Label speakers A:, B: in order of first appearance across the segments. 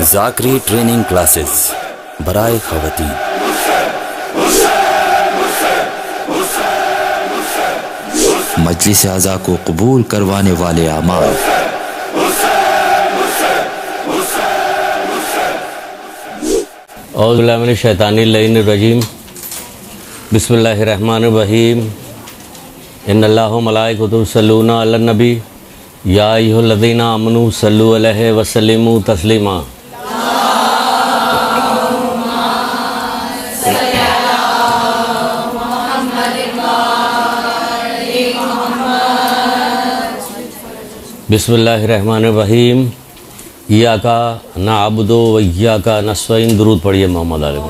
A: ज़ाकरी training classes बराए ख़वातीन। मजलिस आज़ा को कबूल करवाने वाले आमाल।
B: औज़ु बिल्लाहि मिनश शैतानिर रजीम। बिस्मिल्लाहिर्रहमानिर्रहीम। इन्नल्लाह व मलाइकतुहु युसल्लूना अलन नबी या अय्युहल्लज़ीना आमनू सल्लु अलैहि व सल्लिमू तस्लीमा। बिस्मिल्लाहिर्रहमानिर्रहीम। इय्याका नअबुदु व इय्याका नस्तईन। दुरूद पढ़िए मोहम्मद आले पे।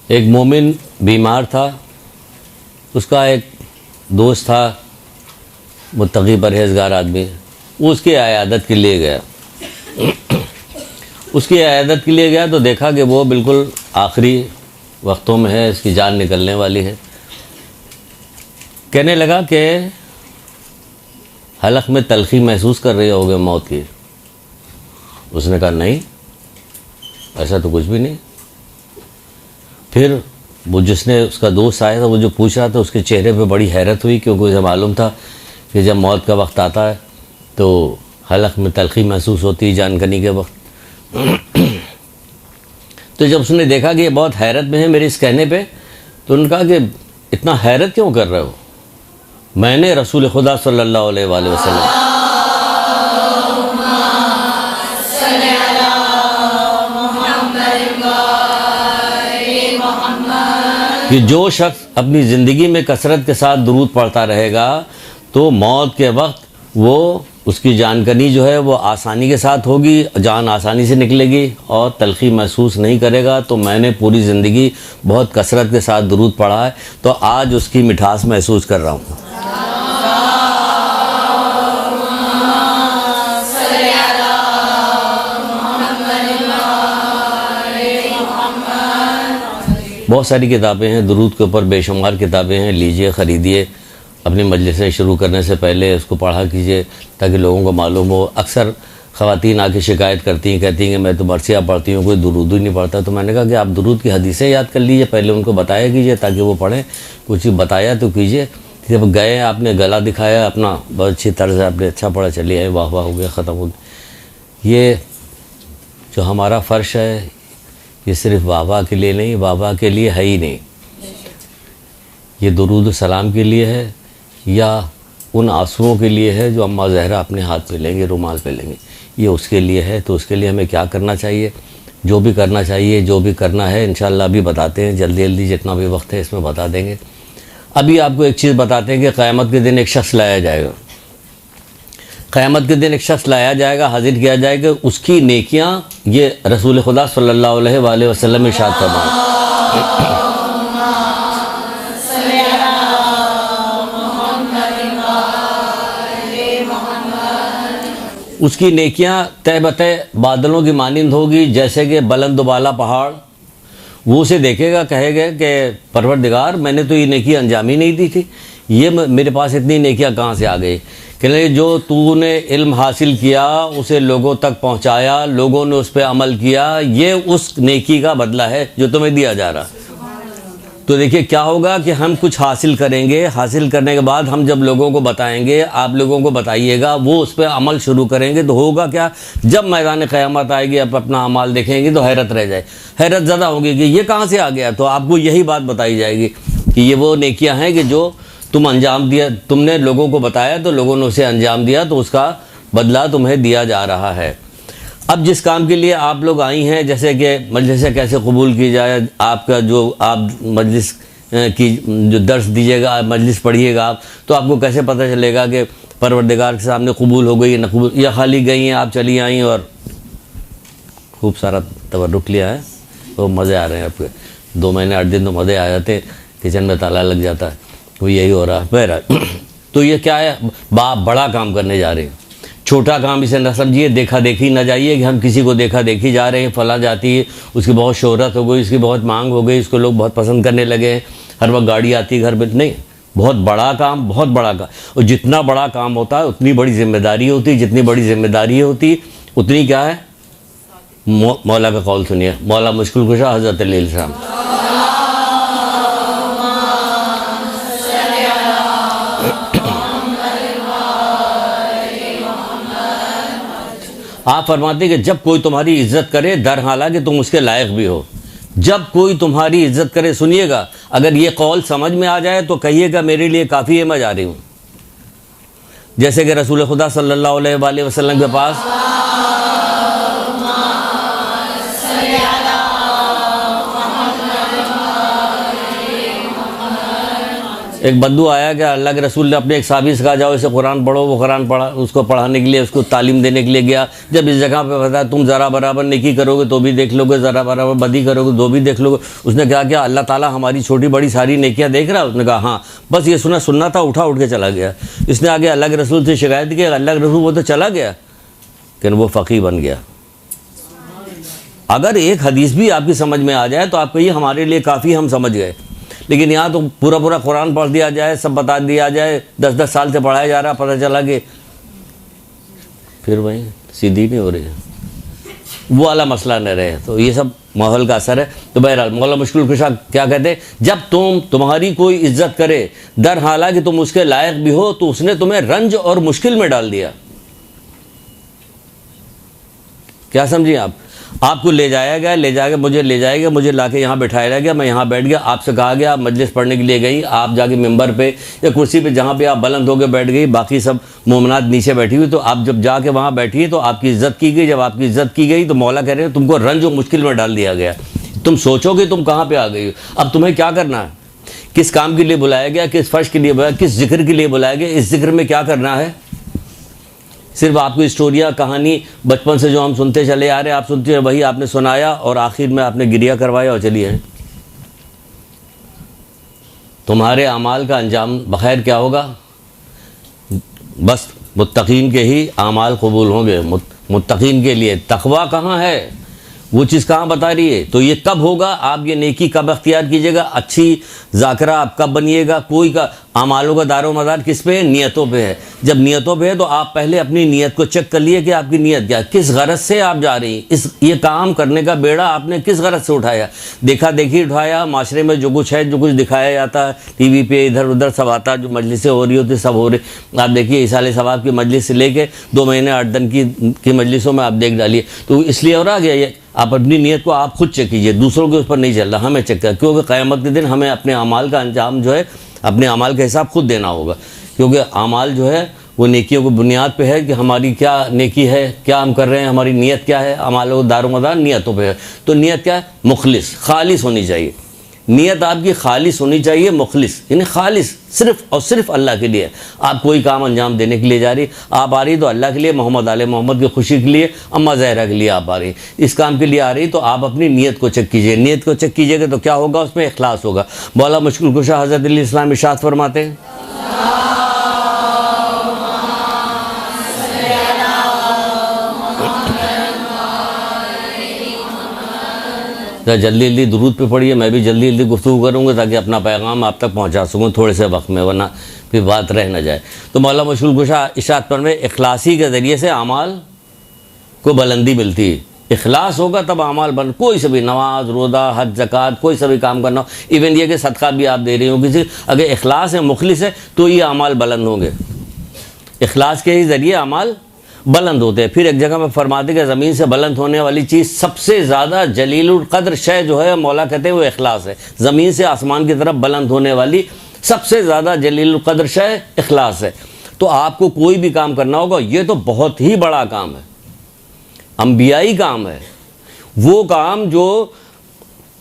B: एक मोमिन बीमार था, उसका एक दोस्त था मुत्तकी परहेज़गार आदमी, वो उसकी अयादत के लिए गया। उसकी अयादत के लिए गया तो देखा कि वो बिल्कुल आखिरी वक्तों में है, इसकी जान निकलने वाली है। कहने लगा कि हलक में तलखी महसूस कर रहे होगे मौत की। उसने कहा नहीं, ऐसा तो कुछ भी नहीं। फिर वो जिसने उसका दोस्त आया था, वो जो पूछ रहा था, उसके चेहरे पे बड़ी हैरत हुई, क्योंकि उसे मालूम था कि जब मौत का वक्त आता है तो हलक में तलखी महसूस होती है जानकनी के वक्त। तो जब उसने देखा कि ये बहुत हैरत में है मेरे इस कहने पे, तो उन्होंने कहा कि इतना हैरत क्यों कर रहे हो? मैंने रसूल खुदा सल्लल्लाहु अलैहि वसल्लम कि जो शख्स अपनी ज़िंदगी में कसरत के साथ दुरूद पढ़ता रहेगा तो मौत के वक्त वो उसकी जानकनी जो है वो आसानी के साथ होगी, जान आसानी से निकलेगी और तलखी महसूस नहीं करेगा। तो मैंने पूरी ज़िंदगी बहुत कसरत के साथ दुरूद पढ़ा है, तो आज उसकी मिठास महसूस कर रहा हूँ। बहुत सारी किताबें हैं दुरूद के ऊपर, बेशुमार किताबें हैं, लीजिए, ख़रीदिए। अपनी मजलिसें शुरू करने से पहले उसको पढ़ा कीजिए ताकि लोगों को मालूम हो। अक्सर ख़वातीन आके शिकायत करती हैं, कहती हैं कि मैं तो मरसिया पढ़ती हूँ, कोई दुरूद ही नहीं पढ़ता। तो मैंने कहा कि आप दुरूद की हदीसें याद कर लीजिए, पहले उनको बताया कीजिए ताकि वो पढ़ें। कुछ बताया तो कीजिए। जब गए आपने गला दिखाया अपना, बहुत अच्छी तरह से आपने अच्छा पढ़ा, चलिए आए, वाह वाह हो गया, ख़त्म हो गया। ये जो हमारा फ़र्श है ये सिर्फ वाह वाह के लिए नहीं, वाह वाह के लिए है ही नहीं, ये दुरूद सलाम के लिए है, या उन आंसुओं के लिए है जो अम्मा ज़हरा अपने हाथ पे लेंगे, रुमाल पे लेंगे, ये उसके लिए है। तो उसके लिए हमें क्या करना चाहिए? जो भी करना चाहिए, जो भी करना है, इंशाअल्लाह अभी बताते हैं, जल्दी जल्दी जितना भी वक्त है इसमें बता देंगे। अभी आपको एक चीज़ बताते हैं कि क़यामत के दिन एक शख्स लाया जाएगा। क़यामत के दिन एक शख्स लाया जाएगा, हाजिर किया जाएगा, उसकी नेकियां, ये रसूल खुदा सल्लल्लाहु अलैहि वसल्लम इरशाद फरमाए, उसकी नेकियां तय बतय बादलों की मानिंद होगी, जैसे कि बुलंद बाला पहाड़। वो उसे देखेगा, कहेगा कि परवरदिगार, मैंने तो ये नेकी अंजाम ही नहीं दी थी, ये मेरे पास इतनी नेकियां कहाँ से आ गई? कहने जो तूने इल्म हासिल किया, उसे लोगों तक पहुँचाया, लोगों ने उस पर अमल किया, ये उस नेकी का बदला है जो तुम्हें दिया जा रहा। तो देखिए क्या होगा कि हम कुछ हासिल करेंगे, हासिल करने के बाद हम जब लोगों को बताएंगे, आप लोगों को बताइएगा, वो उस पर अमल शुरू करेंगे, तो होगा क्या? जब मैदान क़यामत आएगी, आप अपना अमाल देखेंगे तो हैरत रह जाए, हैरत ज़्यादा होगी कि ये कहाँ से आ गया। तो आपको यही बात बताई जाएगी कि ये वो नेकियां हैं कि जो तुम अंजाम दिया, तुमने लोगों को बताया तो लोगों ने उसे अंजाम दिया, तो उसका बदला तुम्हें दिया जा रहा है। अब जिस काम के लिए आप लोग आई हैं, जैसे कि मजलिस कैसे कबूल की जाए, आपका जो आप मजलिस की जो दर्स दीजिएगा, मजलिस पढ़िएगा आप, तो आपको कैसे पता चलेगा कि परवरदिगार के सामने कबूल हो गई या न कबूल, या खाली गई हैं आप, चली आई और खूब सारा तबरुक लिया है, तो मज़े आ रहे हैं आपके। 2 महीने 8 दिन तो मज़े आ जाते, किचन में ताला लग जाता है, वो यही हो रहा है। बहरहाल तो ये क्या है, बाप बड़ा काम करने जा रहे हैं। छोटा काम इसे न समझिए, देखा देखी न जाइए कि हम किसी को देखा देखी जा रहे हैं, फला जाती है, उसकी बहुत शोहरत हो गई, उसकी बहुत मांग हो गई, इसको लोग बहुत पसंद करने लगे हैं, हर वक्त गाड़ी आती है घर में। नहीं, बहुत बड़ा काम, बहुत बड़ा काम। और जितना बड़ा काम होता है उतनी बड़ी जिम्मेदारी होती है, जितनी बड़ी जिम्मेदारी होती उतनी क्या है, मौला का कौल सुनिए। मौला मुश्किल कुशा हज़रत अली अलैहिस्सलाम, आप फरमाते कि जब कोई तुम्हारी इज्जत करे, दर हालांकि तुम उसके लायक भी हो, जब कोई तुम्हारी इज्जत करे, सुनिएगा, अगर ये कौल समझ में आ जाए तो कहिएगा मेरे लिए काफ़ी है, मैं जा रही हूँ। जैसे कि रसूल खुदा सल्लल्लाहु अलैहि वसल्लम के पास एक बद्दू आया कि अल्लाह के रसूल ने अपने एक साहबी से कहा जाओ इसे कुरान पढ़ो, वो कुरान पढ़ा, उसको पढ़ाने के लिए, उसको तालीम देने के लिए गया। जब इस जगह पे बताया तुम ज़रा बराबर नेकी करोगे तो भी देख लोगे, ज़रा बराबर बदी करोगे तो भी देख लोगे। उसने कहा कि अल्लाह ताला हमारी छोटी बड़ी सारी नेकियां देख रहा है। उसने कहा हाँ, बस ये सुनना था, उठ के चला गया। इसने आगे अल्लाह के रसूल से शिकायत की, अल्लाह के रसूल वो तो चला गया लेकिन वो फ़कीह बन गया। अगर एक हदीस भी आपकी समझ में आ जाए तो आप कहिए हमारे लिए काफ़ी, हम समझ गए। लेकिन यहाँ तो पूरा कुरान पढ़ दिया जाए, सब बता दिया जाए, 10-10 साल से पढ़ाया जा रहा, पता चला कि फिर वही सीधी नहीं हो रही है, वो वाला मसला न रहे। तो ये सब माहौल का असर है। तो बहरहाल मौला मुश्किल कुशा क्या कहते हैं, जब तुम्हारी कोई इज्जत करे, दर हालांकि तुम उसके लायक भी हो, तो उसने तुम्हें रंज और मुश्किल में डाल दिया। क्या समझिए आप, आपको ले जाएगा, मुझे लाके यहाँ बिठाया गया, मैं यहाँ बैठ गया, आपसे कहा गया आप मजलिस पढ़ने के लिए गई, आप जाके मिंबर पे या कुर्सी पे जहाँ पे आप बुलंद होकर बैठ गई, बाकी सब मोमनात नीचे बैठी हुई, तो आप जब जाके वहाँ बैठी तो आपकी इज्जत की गई। जब आपकी इज्जत की गई तो मौला कह रहे हैं तुमको रंज और मुश्किल में डाल दिया गया। तुम सोचोगे तुम कहाँ पर आ गई हो, अब तुम्हें क्या करना है, किस काम के लिए बुलाया गया, किस फर्श के लिए बुलाया, किस जिक्र के लिए बुलाया गया, इस जिक्र में क्या करना है। सिर्फ आपको स्टोरियाँ कहानी बचपन से जो हम सुनते चले आ रहे, आप सुनते हैं वही आपने सुनाया और आखिर में आपने गिरिया करवाया और चलिए। तुम्हारे अमाल का अंजाम बखैर क्या होगा, बस मुत्तकीन के ही अमाल कबूल होंगे। मुत्तकीन के लिए तकवा कहाँ है, वो चीज़ कहाँ बता रही है। तो ये कब होगा, आप ये नेकी कब अख्तियार कीजिएगा, अच्छी ज़ाकरा आप कब बनिएगा। कोई का अमालों का दारो मदार किस पे है, नियतों पे है। जब नियतों पे है तो आप पहले अपनी नियत को चेक कर लिए कि आपकी नियत क्या, किस गरज से आप जा रही हैं। ये काम करने का बेड़ा आपने किस गरज से उठाया, देखा देखी उठाया, माशरे में जो कुछ है, जो कुछ दिखाया जाता है टीवी पे, इधर उधर सब आता, जो मजलिसें हो रही होती सब हो रही। आप देखिए इसाले सवाब की मजलिस से लेके 2 महीने 8 दिन की मजलिसों में आप देख डालिए। तो इसलिए हो रहा गया ये, आप अपनी नीयत को आप खुद चेक कीजिए, दूसरों के उस पर नहीं चल रहा, हमें चेक कर, क्योंकि क़यामत के दिन हमें अपने अमाल का अंजाम जो है, अपने अमाल का हिसाब खुद देना होगा। क्योंकि अमाल जो है वो नेकियों की बुनियाद पे है कि हमारी क्या नेकी है, क्या हम कर रहे हैं, हमारी नीयत क्या है। अमालों दारोमदार नियतों पे है। तो नियत क्या है, मुखलिस, खालिस होनी चाहिए। नियत आपकी खालिस होनी चाहिए, मुखलिस यानी खालिस, सिर्फ और सिर्फ अल्लाह के लिए। आप कोई काम अंजाम देने के लिए जा रही, आप आ रही तो अल्लाह के लिए, मोहम्मद आले मोहम्मद की खुशी के लिए, अम्मा ज़हरा के लिए आप आ रही, इस काम के लिए आ रही, तो आप अपनी नीयत को चेक कीजिए। नीयत को चेक कीजिएगा तो क्या होगा, उसमें इखलास होगा। मौला मुश्किल कुशा हज़रत अली इस्लाम इरशाद फरमाते हैं, जल्दी जल्दी दुरूद पे पढ़िए, मैं भी जल्दी जल्दी गुफ्तगू करूँगा ताकि अपना पैगाम आप तक पहुँचा सकूँ थोड़े से वक्त में, वरना फिर बात रह न जाए। तो मौला मुश्किल कुशा इरशाद पर में इखलासी के ज़रिए से अमाल को बुलंदी मिलती है। इखलास होगा तब अमाल बन, कोई से भी नमाज रोज़ा हज ज़कात कोई सा भी काम करना हो, इवन ये कि सदका भी आप दे रही हो किसी, अगर इखलास है मुखलिस है तो ये अमाल बुलंद होंगे। इखलास के ही ज़रिए अमाल बुलंद होते हैं। फिर एक जगह में फरमाते कि ज़मीन से बुलंद होने वाली चीज़ सबसे ज़्यादा जलीलुल क़द्र शय जो है, मौला कहते हैं वो इखलास है। ज़मीन से आसमान की तरफ बुलंद होने वाली सबसे ज़्यादा जलीलुल क़द्र शय इखलास है। तो आपको कोई भी काम करना होगा, ये तो बहुत ही बड़ा काम है, अंबियाई काम है। वो काम जो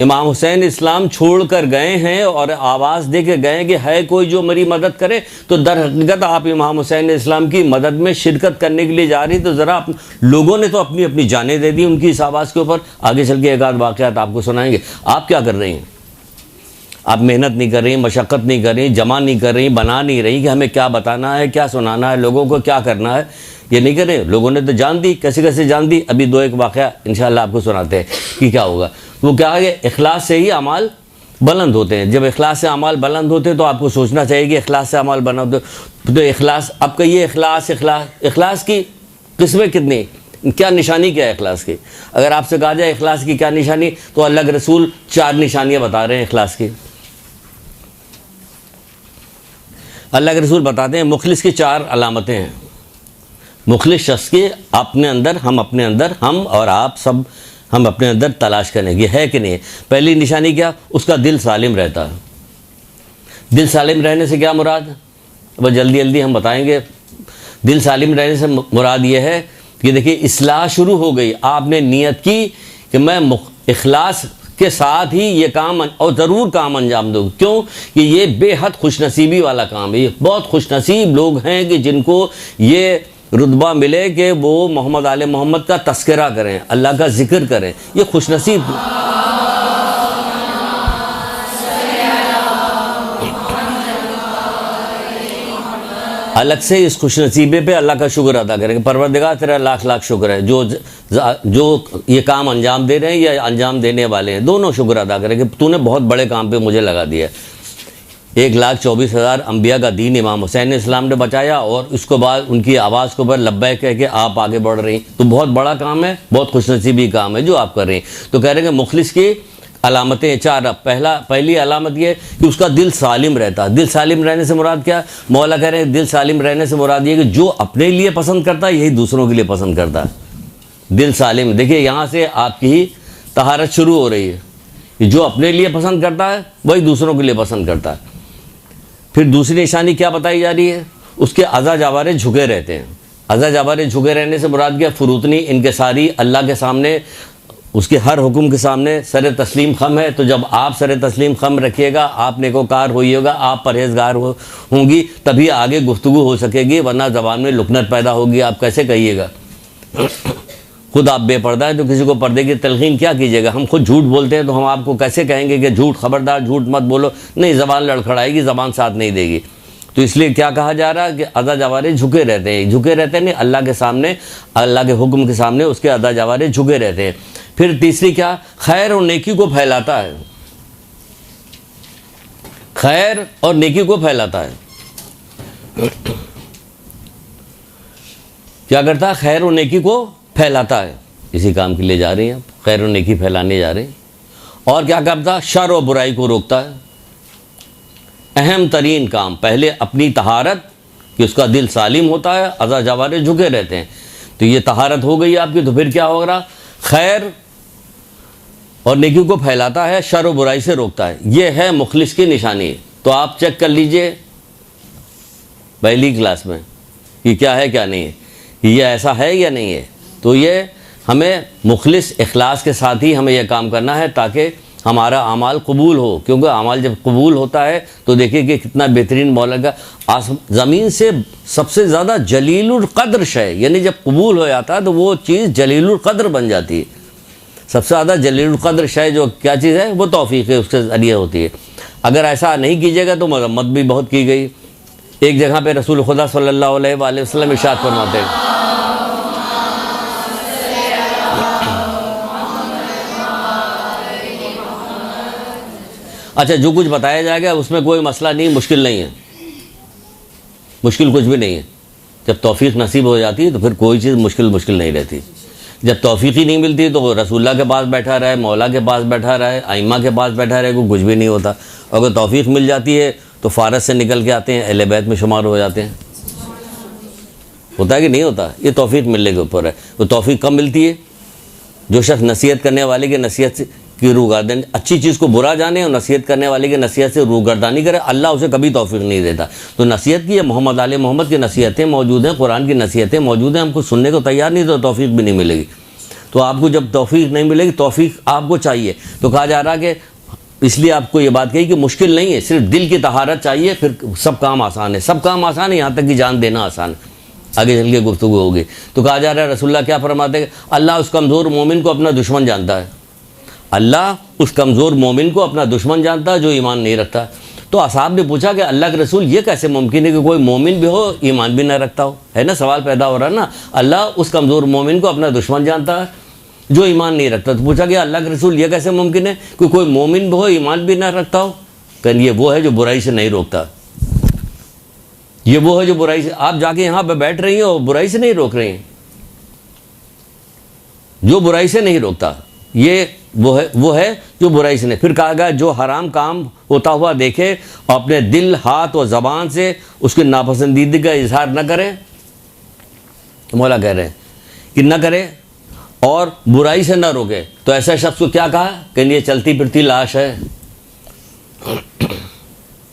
B: इमाम हुसैन इस्लाम छोड़ कर गए हैं और आवाज़ दे के गए कि है कोई जो मेरी मदद करे, तो दर हकीकत आप इमाम हुसैन इस्लाम की मदद में शिरकत करने के लिए जा रही। तो ज़रा लोगों ने तो अपनी अपनी जानें दे दी उनकी इस आवाज़ के ऊपर। आगे चल के एक आध वाक़यात आपको सुनाएंगे। आप क्या कर रही हैं, आप मेहनत नहीं कर रही, मशक्क़त नहीं कर रही, जमा नहीं कर रही, बना नहीं रही कि हमें क्या बताना है, क्या सुनाना है, लोगों को क्या करना है। ये नहीं करे। लोगों ने तो जान दी, कैसे कैसे जान दी। अभी दो एक वाक़या इंशाअल्लाह आपको सुनाते हैं कि क्या होगा। वो क्या है कि इखलास से ही अमाल बुलंद होते हैं। जब इखलास से अमाल बुलंद होते हैं तो आपको सोचना चाहिए कि इखलास से अमाल बुलंद होते। तो इखलास, अब कहिए इखलास की किस्में कितनी, क्या निशानी क्या है इखलास की। अगर आपसे कहा जाए इखलास की क्या निशानी, तो अल्लाह के रसूल 4 निशानियाँ बता रहे हैं इखलास की। अल्लाह के रसूल बताते हैं मुखलिस की 4 अलामतें हैं। मुखलिस शख्स के अपने अंदर, हम और आप सब हम अपने अंदर तलाश करेंगे है कि नहीं। पहली निशानी क्या, उसका दिल सालिम रहता है। दिल सालिम रहने से क्या मुराद, अब जल्दी जल्दी हम बताएंगे। दिल सालिम रहने से मुराद ये है कि देखिए इस्लाह शुरू हो गई, आपने नियत की कि मैं इखलास के साथ ही ये काम और ज़रूर काम अंजाम दूँ। क्यों कि ये बेहद खुशनसीबी वाला काम है। ये बहुत खुशनसीब लोग हैं कि जिनको ये रुतबा मिले कि वो मोहम्मद आले मोहम्मद का तस्करा करें, अल्लाह का जिक्र करें। ये खुशनसीब, अलग से इस खुशनसीबे पे अल्लाह का शुक्र अदा करेंगे। परवरदिगार तेरा लाख लाख शुक्र है जो ये काम अंजाम दे रहे हैं या अंजाम देने वाले हैं, दोनों शुक्र अदा करेंगे। तूने बहुत बड़े काम पे मुझे लगा दिया। 1,24,000 अम्बिया का दीन इमाम हुसैन इस्लाम ने बचाया और उसके बाद उनकी आवाज़ को पर लब्बैक कह के आप आगे बढ़ रही। तो बहुत बड़ा काम है, बहुत खुशनसीबी काम है जो आप कर रहे हैं। तो कह रहे हैं मुखलिस की अलामतें 4। पहली अलामत ये कि उसका दिल सालिम रहता है। दिल सालिम रहने से मुराद क्या, मौला कह रहे हैं दिल सालिम रहने से मुराद ये कि जो अपने लिए पसंद करता है यही दूसरों के लिए पसंद करता है। दिल सालिम, देखिए यहाँ से आपकी ही तहारत शुरू हो रही है कि जो अपने लिए पसंद करता है वही दूसरों के लिए पसंद करता है। फिर दूसरी निशानी क्या बताई जा रही है, उसके अज़ा जवारे झुके रहते हैं। अज़ा जवारे झुके रहने से मुराद क्या, फुरूतनी इनके सारी अल्लाह के सामने, उसके हर हुक्म के सामने सर तस्लीम खम है। तो जब आप सर तस्लीम खम रखिएगा, आप नेकोकार होइएगा, आप परहेजगार होंगी, तभी आगे गुफ्तगू हो सकेगी, वरना ज़बान में लुकनत पैदा होगी। आप कैसे कहिएगा, खुद आप बेपर्दा है तो किसी को पर्दे की तलकीन क्या कीजिएगा। हम खुद झूठ बोलते हैं तो हम आपको कैसे कहेंगे कि झूठ, खबरदार झूठ मत बोलो। नहीं, ज़बान लड़खड़ाएगी, ज़बान साथ नहीं देगी। तो इसलिए क्या कहा जा रहा है कि अदा जवारे झुके रहते हैं। झुके रहते हैं नहीं, अल्लाह के सामने, अल्लाह के हुक्म के सामने उसके अदा जवारे झुके रहते हैं। फिर तीसरी क्या, खैर और नेकी को फैलाता है। खैर और नेकी को फैलाता है। क्या करता है, खैर और नेकी को फैलाता है। इसी काम के लिए जा रही हैं आप, खैर और नेकी फैलाने जा रहे हैं। और क्या करता है, शर और बुराई को रोकता है। अहम तरीन काम, पहले अपनी तहारत कि उसका दिल सालिम होता है, अज़ा जवारे झुके रहते हैं। तो ये तहारत हो गई आपकी। तो फिर क्या होगा, खैर और नेकी को फैलाता है, शर और बुराई से रोकता है। ये है मुखलिस की निशानी। तो आप चेक कर लीजिए पहली क्लास में कि क्या है क्या नहीं है, ये ऐसा है या नहीं है। तो ये हमें मुखलिस इखलास के साथ ही हमें यह काम करना है ताकि हमारा अमाल कबूल हो। क्योंकि अमाल जब कबूल होता है तो देखिए कि कितना बेहतरीन मौला का ज़मीन से सबसे ज़्यादा जलीलुल क़द्र शय, यानी जब कबूल हो जाता है तो वो चीज़ जलीलुल क़द्र बन जाती है। सबसे ज़्यादा जलीलुल क़द्र शय जो क्या चीज़ है, वो तौफ़ीक़ है, उसके ज़रिए होती है। अगर ऐसा नहीं कीजिएगा तो मज़म्मत भी बहुत की गई। एक जगह पे रसूल खुदा सल्लल्लाहु अलैहि वसल्लम इरशाद फरमाते हैं, अच्छा जो कुछ बताया जाएगा उसमें कोई मसला नहीं, मुश्किल नहीं है, मुश्किल कुछ भी नहीं है। जब तौफीक नसीब हो जाती है तो फिर कोई चीज़ मुश्किल नहीं रहती। जब तौफीक ही नहीं मिलती तो रसूलुल्लाह के पास बैठा रहे, मौला के पास बैठा रहे, आइम्मा के पास बैठा रहे, कोई कुछ भी नहीं होता। अगर तौफीक मिल जाती है तो फारस से निकल के आते हैं, अहले बैत में शुमार हो जाते हैं। होता है कि नहीं होता, ये तौफीक मिलने के ऊपर है। तो तौफीक कब मिलती है, जो शख्स नसीहत करने वाले की नसीहत की रूगर्दानी, अच्छी चीज़ को बुरा जाने और नसीहत करने वाले की नसीहत से रूगर्दानी करे, अल्लाह उसे कभी तौफीक नहीं देता। तो नसीहत की, मोहम्मद आले मोहम्मद की नसीहतें मौजूद हैं, कुरान की नसीहतें मौजूद हैं, हमको सुनने को तैयार नहीं तो तौफीक भी नहीं मिलेगी। तो आपको जब तौफीक नहीं मिलेगी, तौफीक आपको चाहिए। तो कहा जा रहा है कि इसलिए आपको ये बात कही कि मुश्किल नहीं है, सिर्फ दिल की तहारत चाहिए, फिर सब काम आसान है। सब काम आसान है, यहाँ तक कि जान देना आसान है। आगे चल के गुफ्तगू होगी। तो कहा जा रहा है, रसूलुल्लाह क्या फरमाते हैं, अल्लाह उस कमज़ोर मोमिन को अपना दुश्मन जानता है। अल्लाह उस कमज़ोर मोमिन को अपना दुश्मन जानता है जो ईमान नहीं रखता। तो असहाब ने पूछा कि अल्लाह के रसूल ये कैसे मुमकिन है कि कोई मोमिन भी हो ईमान भी ना रखता हो, है ना सवाल पैदा हो रहा है ना। अल्लाह उस कमज़ोर मोमिन को अपना दुश्मन जानता है जो ईमान नहीं रखता। तो पूछा कि अल्लाह के रसूल ये कैसे मुमकिन है कि कोई मोमिन भी हो ईमान भी ना रखता हो। कहने ये वो है जो बुराई से नहीं रोकता, ये वो है जो बुराई से, आप जाके यहाँ पे बैठ रही हो बुराई से नहीं रोक रही हैं, जो बुराई से नहीं रोकता ये वो है जो बुराई से नहीं। फिर कहा गया जो हराम काम होता हुआ देखे और अपने दिल हाथ और ज़बान से उसकी नापसंदीदगी का इजहार न करे, तो मौला कह रहे हैं कि न करे और बुराई से न रोके, तो ऐसा शख्स को क्या कहा कि ये चलती फिरती लाश है,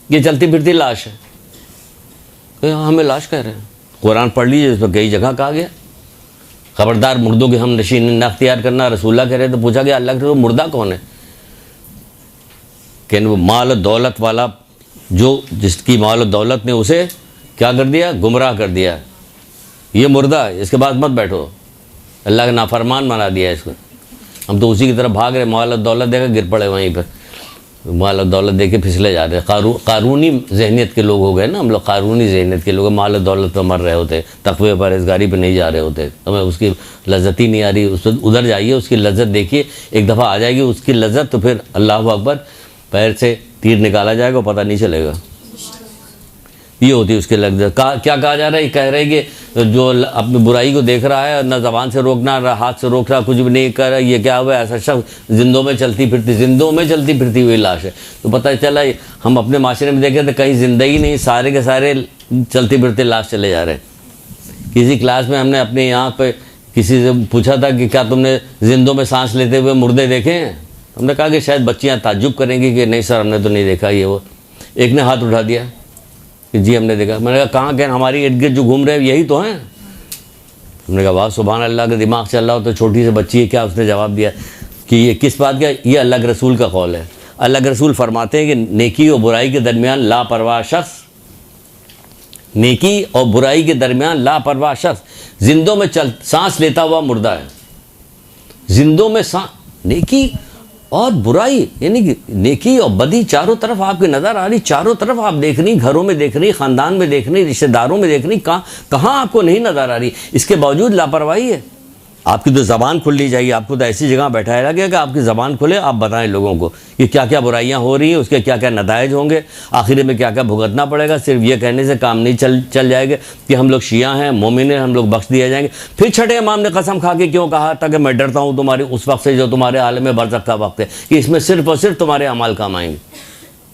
B: ये चलती फिरती लाश है। तो हमें लाश कह रहे हैं, कुरान पढ़ लीजिए, इस पर कई जगह कहा गया खबरदार मुर्दों की हम नशीन न अख्तियार करना। रसूलुल्लाह कह रहे तो पूछा गया अल्लाह के तो मुर्दा कौन है? कि वो माल और दौलत वाला, जो जिसकी माल और दौलत ने उसे क्या कर दिया, गुमराह कर दिया, ये मुर्दा है, इसके बाद मत बैठो, अल्लाह का नाफरमान बना दिया इसको। हम तो उसी की तरफ भाग रहे, माल और दौलत देकर गिर पड़े वहीं पर, माल और दौलत देके फिसले जा रहे। कारूनी जहनीत के लोग हो गए ना हम लोग, कारूनी जहनीत के लोग, माल और दौलत पर मर रहे होते, तकवे परहेज़गारी पर नहीं जा रहे होते, हमें उसकी लज्जत ही नहीं आ रही। उस उधर जाइए, उसकी लज्जत देखिए, एक दफ़ा आ जाएगी उसकी लज्जत तो फिर अल्लाह अकबर, पैर से तीर निकाला जाएगा पता नहीं चलेगा। ये होती है उसकी लज्जत। क्या कहा जा रहा है? कह रहे कि जो अपनी बुराई को देख रहा है, ना ज़बान से रोकना, ना हाथ से रोक रहा, कुछ भी नहीं कर रहा, ये क्या हुआ? ऐसा शख्स जिंदों में चलती फिरती हुई लाश है। तो पता चला हम अपने माशरे में देखे तो कहीं जिंदगी नहीं, सारे के सारे चलती फिरती लाश चले जा रहे हैं। किसी क्लास में हमने अपने यहाँ पे किसी से पूछा था कि क्या तुमने जिंदों में सांस लेते हुए मुर्दे देखे हैं? हमने कहा कि शायद बच्चियाँ ताज्जुब करेंगी कि नहीं सर हमने तो नहीं देखा ये वो। एक ने हाथ उठा दिया कि जी हमने देखा। मैंने कहा कहाँ क्या, हमारी इर्द गिर्द जो घूम रहे हैं यही तो हैं। हमने कहा वाह सुभान अल्लाह, का दिमाग चल रहा हो तो छोटी सी बच्ची है क्या? उसने जवाब दिया कि ये किस बात का, ये अल्लाह के रसूल का कौल है। अल्लाह के रसूल फरमाते हैं कि नेकी और बुराई के दरमियान लापरवाह शख्स, नेकी और बुराई के दरमियान लापरवाह शख्स जिंदों में सांस लेता हुआ मुर्दा है। जिंदों में नेकी और बुराई, यानी कि नेकी और बदी चारों तरफ आपकी नज़र आ रही, चारों तरफ आप देख रही, घरों में देख रही, ख़ानदान में देख रही, रिश्तेदारों में देख रही, कहाँ आपको नहीं नज़र आ रही। इसके बावजूद लापरवाही है। आपकी तो ज़बान खुलनी चाहिए, आपको तो ऐसी जगह बैठाया गया कि आपकी ज़बान खुले, आप बताएं लोगों को कि क्या क्या बुराइयां हो रही हैं, उसके क्या क्या नताइज होंगे, आखिर में क्या क्या भुगतना पड़ेगा। सिर्फ ये कहने से काम नहीं चल जाएगा कि हम लोग शिया हैं, मोमिन हैं, हम लोग बख्श दिए जाएंगे। फिर छठे इमाम ने कसम खा के क्यों कहा था कि मैं डरता हूँ तुम्हारे उस वक्त से जो तुम्हारे आलम बरज़ख का वक्त है, कि इसमें सिर्फ और सिर्फ तुम्हारे अमाल काम आएंगे।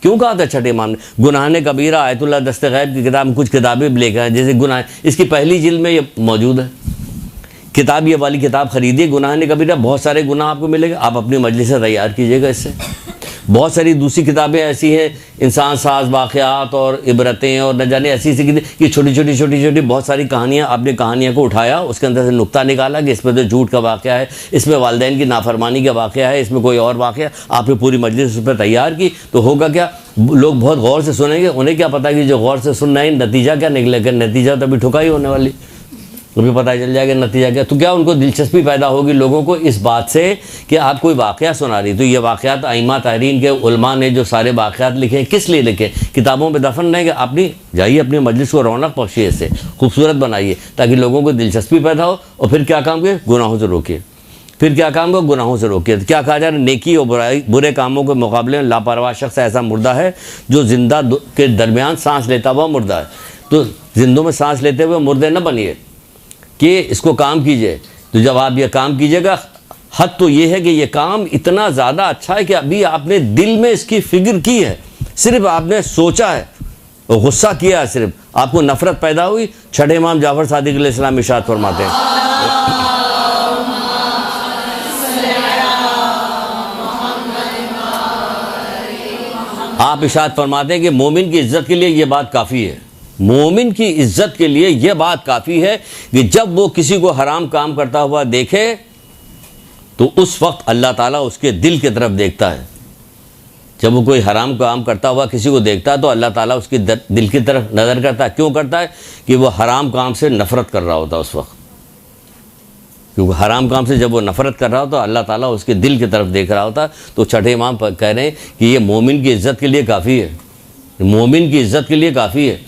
B: क्यों कहा था छठे इमाम ने? गुनाह कबीरा आयतुल्लाह दस्तगैब की किताब, कुछ किताबें लेकर हैं जैसे गुनाह, इसकी पहली जिल्द में ये मौजूद है किताब, ये वाली किताब खरीदिए, गुनाह कबीरा, बहुत सारे गुनाह आपको मिलेंगे। आप अपनी मजलिस से तैयार कीजिएगा इससे। बहुत सारी दूसरी किताबें ऐसी हैं, इंसान साज वाक़यात और इबरतें और न जाने ऐसी कि छोटी छोटी बहुत सारी कहानियाँ, आपने कहानियों को उठाया, उसके अंदर से नुक्ता निकाला कि इसमें तो झूठ का वाक़या है, इसमें वालिदैन की नाफरमानी का वाक़या है, इसमें कोई और वाक़या, आपने पूरी मजलिस उस पर तैयार की। तो होगा क्या, लोग बहुत गौर से सुनेंगे, उन्हें क्या पता कि जो गौर से सुन रहे हैं नतीजा क्या निकलेगा, नतीजा तो अभी ठुकाई होने वाली, उनको पता चल जाएगा नतीजा क्या। तो क्या उनको दिलचस्पी पैदा होगी लोगों को इस बात से कि आप कोई वाक़या सुना रही। तो ये वाक़यात आइमा तारीन के उलमा ने जो सारे वाक़यात लिखे हैं, किस लिए लिखे? किताबों में दफन नहीं, कि अपनी जाइए अपनी मजलिस को रौनक बख्शिए, इससे खूबसूरत बनाइए ताकि लोगों को दिलचस्पी पैदा हो। और फिर क्या काम किए? गुनाहों से रोकिए। फिर क्या काम को? गुनाहों से रोकिए। तो क्या कहा जा रहा है? नेकी और बुराई, बुरे कामों के मुकाबले में लापरवाह शख्स ऐसा मुर्दा है जो जिंदा के दरमियान सांस लेता हुआ मुर्दा है। तो जिंदों में सांस लेते हुए मुर्दे न बनिए कि इसको काम कीजिए। तो जब आप ये काम कीजिएगा, हद तो ये है कि ये काम इतना ज़्यादा अच्छा है कि अभी आपने दिल में इसकी फिक्र की है, सिर्फ आपने सोचा है और गुस्सा किया है, सिर्फ आपको नफरत पैदा हुई। छठे इमाम जाफर सादिक अलैहिस्सलाम इरशाद फरमाते हैं, आप इरशाद फरमाते हैं कि मोमिन की इज्जत के लिए ये बात काफ़ी है। मोमिन की इज्जत के लिए यह बात काफ़ी है कि जब वो किसी को हराम काम करता हुआ देखे तो उस वक्त अल्लाह ताला उसके दिल की तरफ देखता है। जब वो कोई हराम काम करता हुआ किसी को देखता है तो अल्लाह ताला उसके दिल की तरफ नज़र करता है। क्यों करता है? कि वो हराम काम से नफ़रत कर रहा होता है उस वक्त। क्योंकि हराम काम से जब वो नफ़रत कर रहा होता तो अल्लाह ताला उसके दिल की तरफ देख रहा होता। तो छठे इमाम कह रहे हैं कि ये मोमिन की इज्जत के लिए काफ़ी है। मोमिन की इज्जत के लिए काफ़ी है।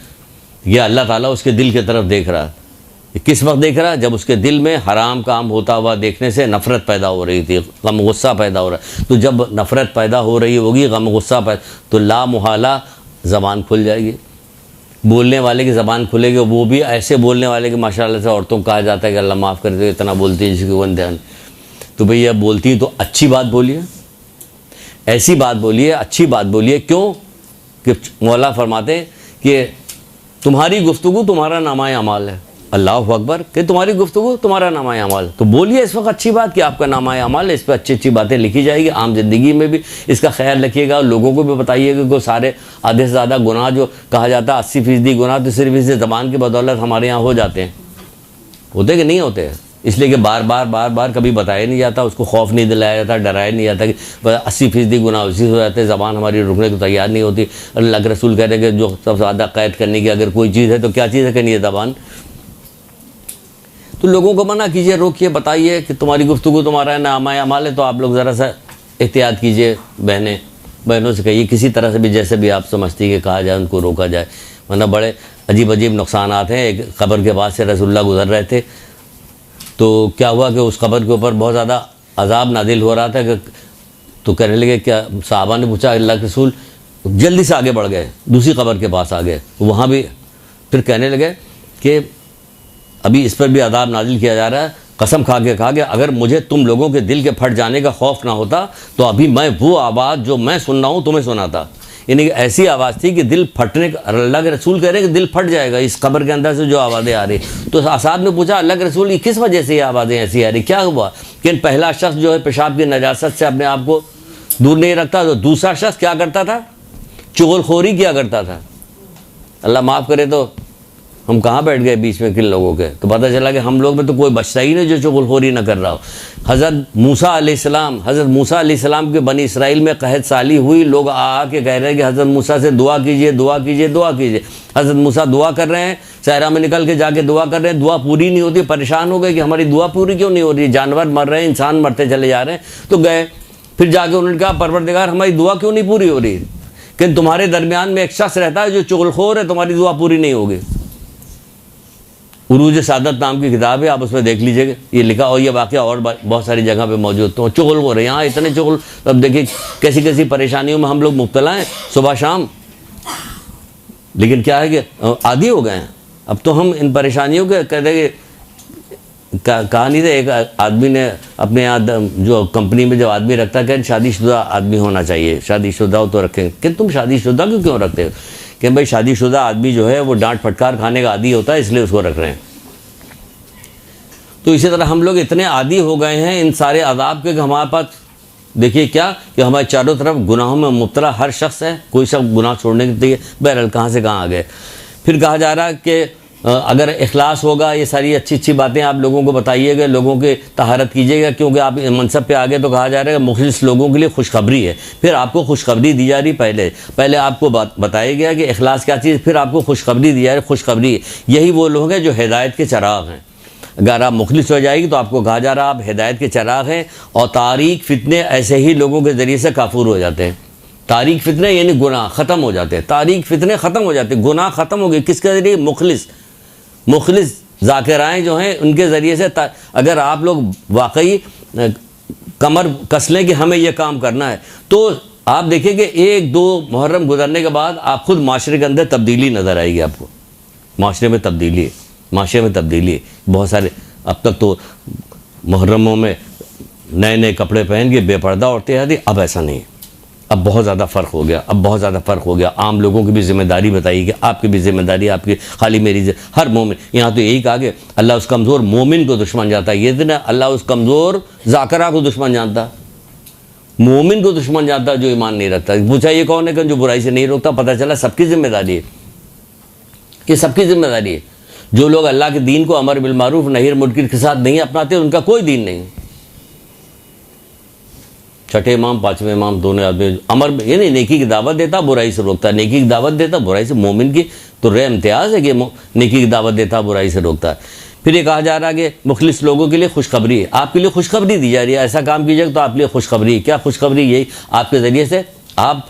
B: ये अल्लाह ताला उसके दिल की तरफ देख रहा है। किस वक्त देख रहा है? जब उसके दिल में हराम काम होता हुआ देखने से नफ़रत पैदा हो रही थी, गम गुस्सा पैदा हो रहा है। तो जब नफ़रत पैदा हो रही होगी, गम गुस्सा पैदा, तो ला मुहाला ज़बान खुल जाएगी। बोलने वाले की ज़बान खुलेगी, वो भी ऐसे बोलने वाले कि माशाल्लाह से औरतों को कहा जाता है कि अल्लाह माफ़ कर दे, इतना बोलती है जिसकी वन ध्यान। तो भैया बोलती तो अच्छी बात बोलिए, ऐसी बात बोलिए, अच्छी बात बोलिए। क्यों कि मौला फरमाते कि तुम्हारी गुफ्तगू तुम्हारा नामाए अमाल है। अल्लाह अकबर, कि तुम्हारी गुफ्तगू तुम्हारा नामाए अमाल। तो बोलिए इस वक्त अच्छी बात कि आपका नामाए अमाल है, इस पर अच्छी अच्छी बातें लिखी जाएगी। आम जिंदगी में भी इसका ख्याल रखिएगा, लोगों को भी बताइएगा कि सारे आधे से ज़्यादा गुनाह जो कहा जाता है 80% गुनाह तो सिर्फ इस ज़बान की बदौलत हमारे यहाँ हो जाते हैं। होते कि नहीं होते? इसलिए कि बार बार कभी बताया नहीं जाता, उसको खौफ नहीं दिलाया जाता, डराया नहीं जाता कि 80% गुनाह उसी हो जाते हैं। ज़बान हमारी रुकने को तैयार नहीं होती। अल्लाह के रसूल कह रहे हैं कि जो सबसे ज़्यादा कैद करने की अगर कोई चीज़ है तो क्या चीज़ है? कहनी है ज़बान। तो लोगों को मना कीजिए, रोकिए, बताइए कि तुम्हारी गुफ्तगू तुम्हारा नामाए अमाल है। तो आप लोग ज़रा सा एहतियात कीजिए, बहनों से कहिए, किसी तरह से भी जैसे भी आप समझती है कि कहा जाए, उनको रोका जाए, वरना बड़े अजीब अजीब नुकसानात हैं। एक कब्र के पास से रसूलुल्लाह गुजर रहे थे, तो क्या हुआ कि उस कब्र के ऊपर बहुत ज़्यादा अजाब नादिल हो रहा था कि तो कहने लगे, क्या साहबा ने पूछा अल्लाह के रसूल, जल्दी से आगे बढ़ गए, दूसरी कब्र के पास आ गए। वहाँ भी फिर कहने लगे कि अभी इस पर भी अजाब नाजिल किया जा रहा है। कसम खा के कहा कि अगर मुझे तुम लोगों के दिल के फट जाने का खौफ ना होता तो अभी मैं वो आवाज़ जो मैं सुन रहा हूँ तुम्हें सुनाता। यानी कि ऐसी आवाज़ थी कि दिल फटने का, अल्लाह के रसूल कह रहे हैं कि दिल फट जाएगा इस कब्र के अंदर से जो आवाज़ें आ रही। तो असाद ने पूछा अल्लाह के रसूल, ये किस वजह से ये आवाज़ें ऐसी आ रही, क्या हुआ? कि पहला शख्स जो है पेशाब की नजासत से अपने आप को दूर नहीं रखता, तो दूसरा शख्स क्या करता था? चुगलखोरी किया करता था। अल्लाह माफ़ करे, तो हम कहाँ बैठ गए बीच में किन लोगों के? तो पता चला कि हम लोग में तो कोई बचता ही नहीं जो चुगलखोरी ना कर रहा हो। हज़रत मूसा अलैहिस्सलाम के बनी इसराइल में कहत साली हुई, लोग आ के कह रहे हैं कि हज़रत मूसा से दुआ कीजिए, दुआ कीजिए, दुआ कीजिए। हज़रत मूसा दुआ कर रहे हैं, सहरा में निकल के जाके दुआ कर रहे हैं, दुआ पूरी नहीं होती। परेशान हो गए कि हमारी दुआ पूरी क्यों नहीं हो रही, जानवर मर रहे हैं, इंसान मरते चले जा रहे हैं। तो गए, फिर जाके उन्होंने कहा परवरदिगार हमारी दुआ क्यों नहीं पूरी हो रही? कि तुम्हारे दरमियान में एक शख्स रहता है जो चुगलखोर है, तुम्हारी दुआ पूरी नहीं होगी। उरूज सादत नाम की किताब है, आप उसमें देख लीजिएगा, ये लिखा। और ये वाक़या और बहुत सारी जगह पे मौजूद। तो चुगल हो रहे हैं यहाँ, इतने चुगल। अब देखिए कैसी कैसी परेशानियों में हम लोग मुब्तला हैं सुबह शाम। लेकिन क्या है कि आदी हो गए हैं अब तो हम इन परेशानियों के। कहते कि कहानी से एक आदमी ने अपने यहाँ जो कंपनी में जब आदमी रखता है, कहते शादीशुदा आदमी होना चाहिए, शादीशुदा हो तो रखें। कि तुम शादीशुदा क्यों रखते हो? कि भाई शादीशुदा आदमी जो है वो डांट फटकार खाने का आदी होता है, इसलिए उसको रख रहे हैं। तो इसी तरह हम लोग इतने आदी हो गए हैं इन सारे अदाब के कि हमारे पास देखिए क्या कि हमारे चारों तरफ गुनाहों में मुब्तला हर शख्स है। कोई शख्स गुनाह छोड़ने के लिए बहरहाल कहाँ से कहाँ आ गए। फिर कहा जा रहा है कि अगर इखलास होगा, ये सारी अच्छी अच्छी बातें आप लोगों को बताइएगा, लोगों के तहारत कीजिएगा, क्योंकि आप मनसब पे आगे। तो कहा जा रहा है कि मुखलिस लोगों के लिए खुशखबरी है। फिर आपको खुशखबरी दी जा रही, पहले आपको बताया गया कि इखलास क्या चीज़, फिर आपको खुशखबरी दी जा रही। खुशखबरी यही वो लोग हैं जो हिदायत के चराग हैं। अगर आप मुखलिस हो जाएगी तो आपको कहा जा रहा है आप हिदायत के चराग हैं। और तारीक फितने ऐसे ही लोगों के ज़रिए से काफूर हो जाते हैं। तारीक फितने यानी गुनाह ख़त्म हो जाते हैं, तारीक फितने ख़त्म हो जाते हैं, गुनाह ख़त्म हो गए। किसके ज़रिए? मुखलिस ज़ाकिराएँ जो हैं उनके ज़रिए से। अगर आप लोग वाकई कमर कस लें कि हमें यह काम करना है, तो आप देखिए कि 1-2 मुहर्रम गुजरने के बाद आप खुद माशरे के अंदर तब्दीली नज़र आएगी। आपको माशरे में तब्दीली है। बहुत सारे अब तक तो मुहर्रमों में नए नए कपड़े पहन के बेपर्दा औरतें आती, अब ऐसा नहीं। अब बहुत ज़्यादा फ़र्क हो गया। आम लोगों की भी जिम्मेदारी बताइए कि आपकी भी जिम्मेदारी, आपकी खाली मेरी, हर मोमिन। यहाँ तो यही कहा कि अल्लाह उस कमज़ोर मोमिन को दुश्मन जानता है। ये तो ना अल्लाह उस कमज़ोर ज़ाकरा को दुश्मन जानता, मोमिन को दुश्मन जानता जो ईमान नहीं रखता। पूछा ये कौन है कि जो बुराई से नहीं रोकता? पता चला सबकी जिम्मेदारी है, ये सबकी जिम्मेदारी है। जो लोग अल्लाह के दीन को अमर बिल मारूफ नहीर मुनकर के साथ नहीं अपनाते, उनका कोई दीन नहीं। छठे इमाम, पांचवें इमाम, दोनों आदमी अमर यानी नेकी की दावत देता, बुराई से रोकता। नेकी की दावत देता, बुराई से। मोमिन की तो रे इम्तियाज़ है कि नेकी की दावत देता, बुराई से रोकता है। फिर ये कहा जा रहा है कि मुखलिस लोगों के लिए खुशखबरी है। आपके लिए खुशखबरी दी जा रही है, ऐसा काम कीजिएगा तो आपके लिए खुशखबरी है। क्या खुशखबरी? यही आपके ज़रिए से आप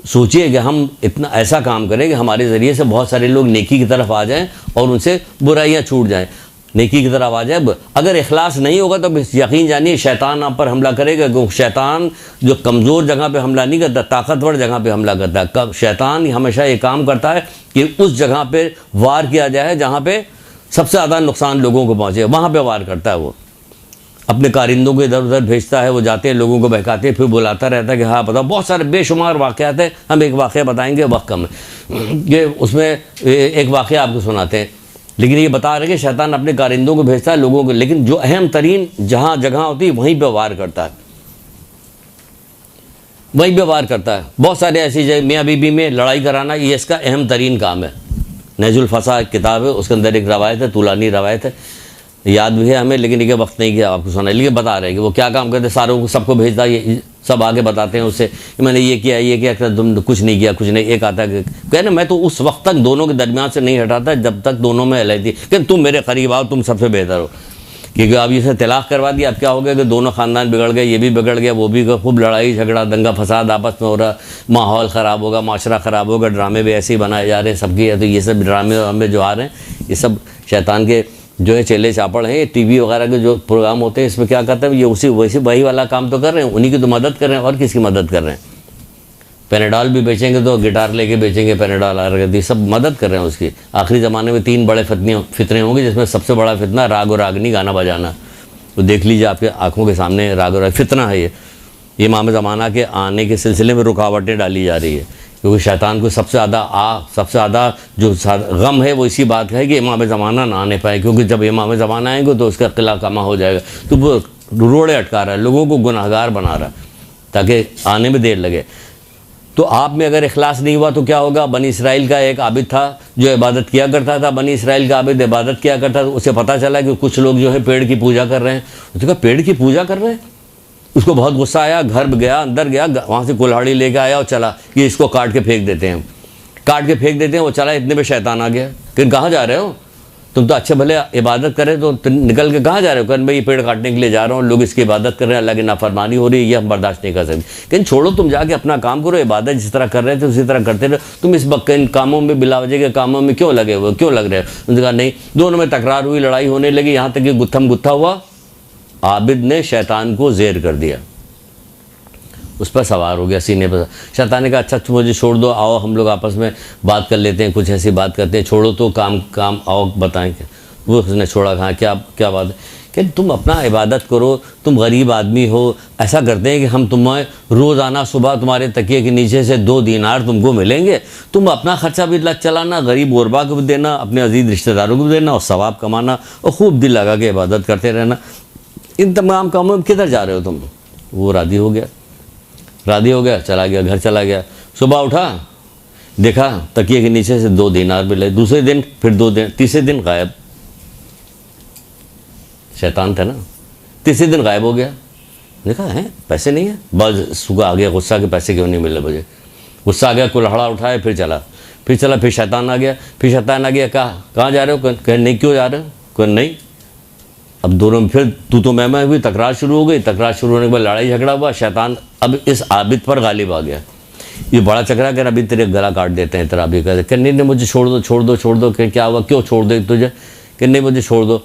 B: सोचिए कि हम इतना ऐसा काम करें कि हमारे ज़रिए से बहुत सारे लोग नेकी की तरफ आ जाएं और उनसे बुराइयां छूट जाएं, नेकी की तरफ आ जाए। अगर इखलास नहीं होगा तो यकीन जानिए शैतान आप पर हमला करेगा, क्योंकि शैतान जो कमज़ोर जगह पे हमला नहीं करता, ताकतवर जगह पे हमला करता है। शैतान हमेशा ये काम करता है कि उस जगह पे वार किया जाए जहाँ पे सबसे ज़्यादा नुकसान लोगों को पहुँचे, वहाँ पे वार करता है। वो अपने कारिंदों को इधर उधर भेजता है, वो जाते हैं लोगों को बहकाते हैं, फिर बुलाता रहता है कि हाँ बताओ। बहुत सारे बेशुमार वाक़यात हैं, हम एक वाक़या बताएंगे, वक्त कम है, ये उसमें एक वाक़या आपको सुनाते हैं। लेकिन ये बता रहे कि शैतान अपने कारिंदों को भेजता है लोगों को, लेकिन जो अहम तरीन जहाँ जगह होती है वहीं पर वार करता है, वहीं पर वार करता है। बहुत सारे ऐसी जगह मियाँ बीबी में लड़ाई कराना ये इसका अहम तरीन काम है। नहजुल फसा किताब है, उसके अंदर एक रवायत है, तुलानी रवायत है, याद भी है हमें, लेकिन ये वक्त नहीं किया आपको सुना। लेकिन बता रहे हैं कि वो क्या काम करते, सारों को सबको भेजता, ये सब आगे बताते हैं उससे कि मैंने ये किया, तुम कुछ नहीं किया, कुछ नहीं। एक आता है कहना मैं तो उस वक्त तक दोनों के दरमियान से नहीं हटाता जब तक दोनों में अलग थी कि तुम मेरे करीब आओ, तुम सबसे बेहतर हो। क्योंकि अब इसे तलाक करवा दिया, अब क्या हो गया कि दोनों ख़ानदान बिगड़ गए, ये भी बिगड़ गया, वो भी, खूब लड़ाई झगड़ा दंगा फसाद आपस में हो रहा, माहौल ख़राब होगा, माशरा ख़राब होगा, ड्रामे भी ऐसे ही बनाए जा रहे हैं सबकी है। तो ये सब ड्रामे जो आ रहे हैं ये सब शैतान के जो है चेले चापड़ हैं। टीवी वगैरह के जो प्रोग्राम होते हैं इसमें क्या करते हैं, ये वही वाला काम तो कर रहे हैं, उन्हीं की तो मदद कर रहे हैं, और किसकी मदद कर रहे हैं। पेनाडॉल भी बेचेंगे तो गिटार लेके बेचेंगे, पेनाडॉल आयुर्वेदिक सब मदद कर रहे हैं उसकी। आखिरी ज़माने में 3 बड़े फितने होंगे, जिसमें सबसे बड़ा फितना राग और रागनी गाना बजाना। तो देख लीजिए आपके आंखों के सामने राग और फितना है ये इमाम ज़माना के आने के सिलसिले में रुकावटें डाली जा रही है, क्योंकि शैतान को सबसे ज़्यादा जो गम है वो इसी बात का है कि इमाम ज़माना ना आने पाए, क्योंकि जब इमाम ज़माना आएंगे तो उसका किला कमा हो जाएगा। तो वो रोड़े अटका रहा है, लोगों को गुनाहगार बना रहा है ताकि आने में देर लगे। तो आप में अगर इखलास नहीं हुआ तो क्या होगा। बनी इसराइल का एक आबिद था जो इबादत किया करता था, बनी इसराइल का आबिद इबादत किया करता था। उसे पता चला कि कुछ लोग जो है पेड़ की पूजा कर रहे हैं। उसने कहा पेड़ की पूजा कर रहे हैं, उसको बहुत गुस्सा आया, घर गया, अंदर गया, वहाँ से कुल्हाड़ी लेके आया और चला कि इसको काट के फेंक देते हैं, काट के फेंक देते हैं। वो चला, इतने में शैतान आ गया कि कहाँ जा रहे हो तुम, तो अच्छे भले इबादत करें तो निकल के कहाँ जा रहे हो। कहने भाई ये पेड़ काटने के लिए जा रहा हूँ, लोग इसकी इबादत कर रहे हैं, अल्लाह की नाफरमानी हो रही है, ये हम बर्दाश्त नहीं कर सकते। लेकिन छोड़ो, तुम जाके अपना काम करो, इबादत जिस तरह कर रहे थे उसी तरह करते रहो, तुम इन कामों में बिला वजह के कामों में क्यों लगे हुए, क्यों लग रहे हो। उन्होंने कहा नहीं। दोनों में तकरार हुई, लड़ाई होने लगी, यहाँ तक कि गुत्थम गुत्था हुआ। आबिद ने शैतान को ज़ेर कर दिया, उस पर सवार हो गया सीने पर। शैतान ने कहा अच्छा तुम मुझे छोड़ दो, आओ हम लोग आपस में बात कर लेते हैं, कुछ ऐसी बात करते हैं, छोड़ो तो काम आओ बताएं। वो उसने छोड़ा, कहा क्या बात है कि तुम अपना इबादत करो, तुम गरीब आदमी हो। ऐसा करते हैं कि हम तुम्हें रोज़ाना सुबह तुम्हारे तकिए के नीचे से 2 दीनार तुमको मिलेंगे, तुम अपना खर्चा भी चलाना, गरीब गुरबा को भी देना, अपने अजीज़ रिश्तेदारों को भी देना और सवाब कमाना, और खूब दिल लगा के इबादत करते रहना। इन तमाम कामों में किधर जा रहे हो तुम। वो राज़ी हो गया, चला गया, घर चला गया। सुबह उठा, देखा तकिए के नीचे से 2 दीनार मिले। दूसरे दिन फिर 2 दिन, तीसरे दिन गायब। शैतान था ना, तीसरे दिन गायब हो गया। देखा है पैसे नहीं है, बस सुबह आ गया गुस्सा के पैसे क्यों नहीं मिले मुझे। गुस्सा आ गया, कुल्हाड़ा उठाया, फिर चला। फिर शैतान आ गया, कहाँ जा रहे हो। कह नहीं, क्यों जा रहे हो। कह नहीं। अब दोनों में फिर तू तो मैं हुई, तकरार शुरू हो गई। तकरार शुरू होने के बाद लड़ाई झगड़ा हुआ। शैतान अब इस आबिद पर गालिब आ गया। ये बड़ा चक्रा कर अभी तेरे गला काट देते हैं तेरा। अभी कहते नहीं मुझे छोड़ दो। क्या हुआ, क्यों छोड़ दे तुझे। कि नहीं मुझे छोड़ दो।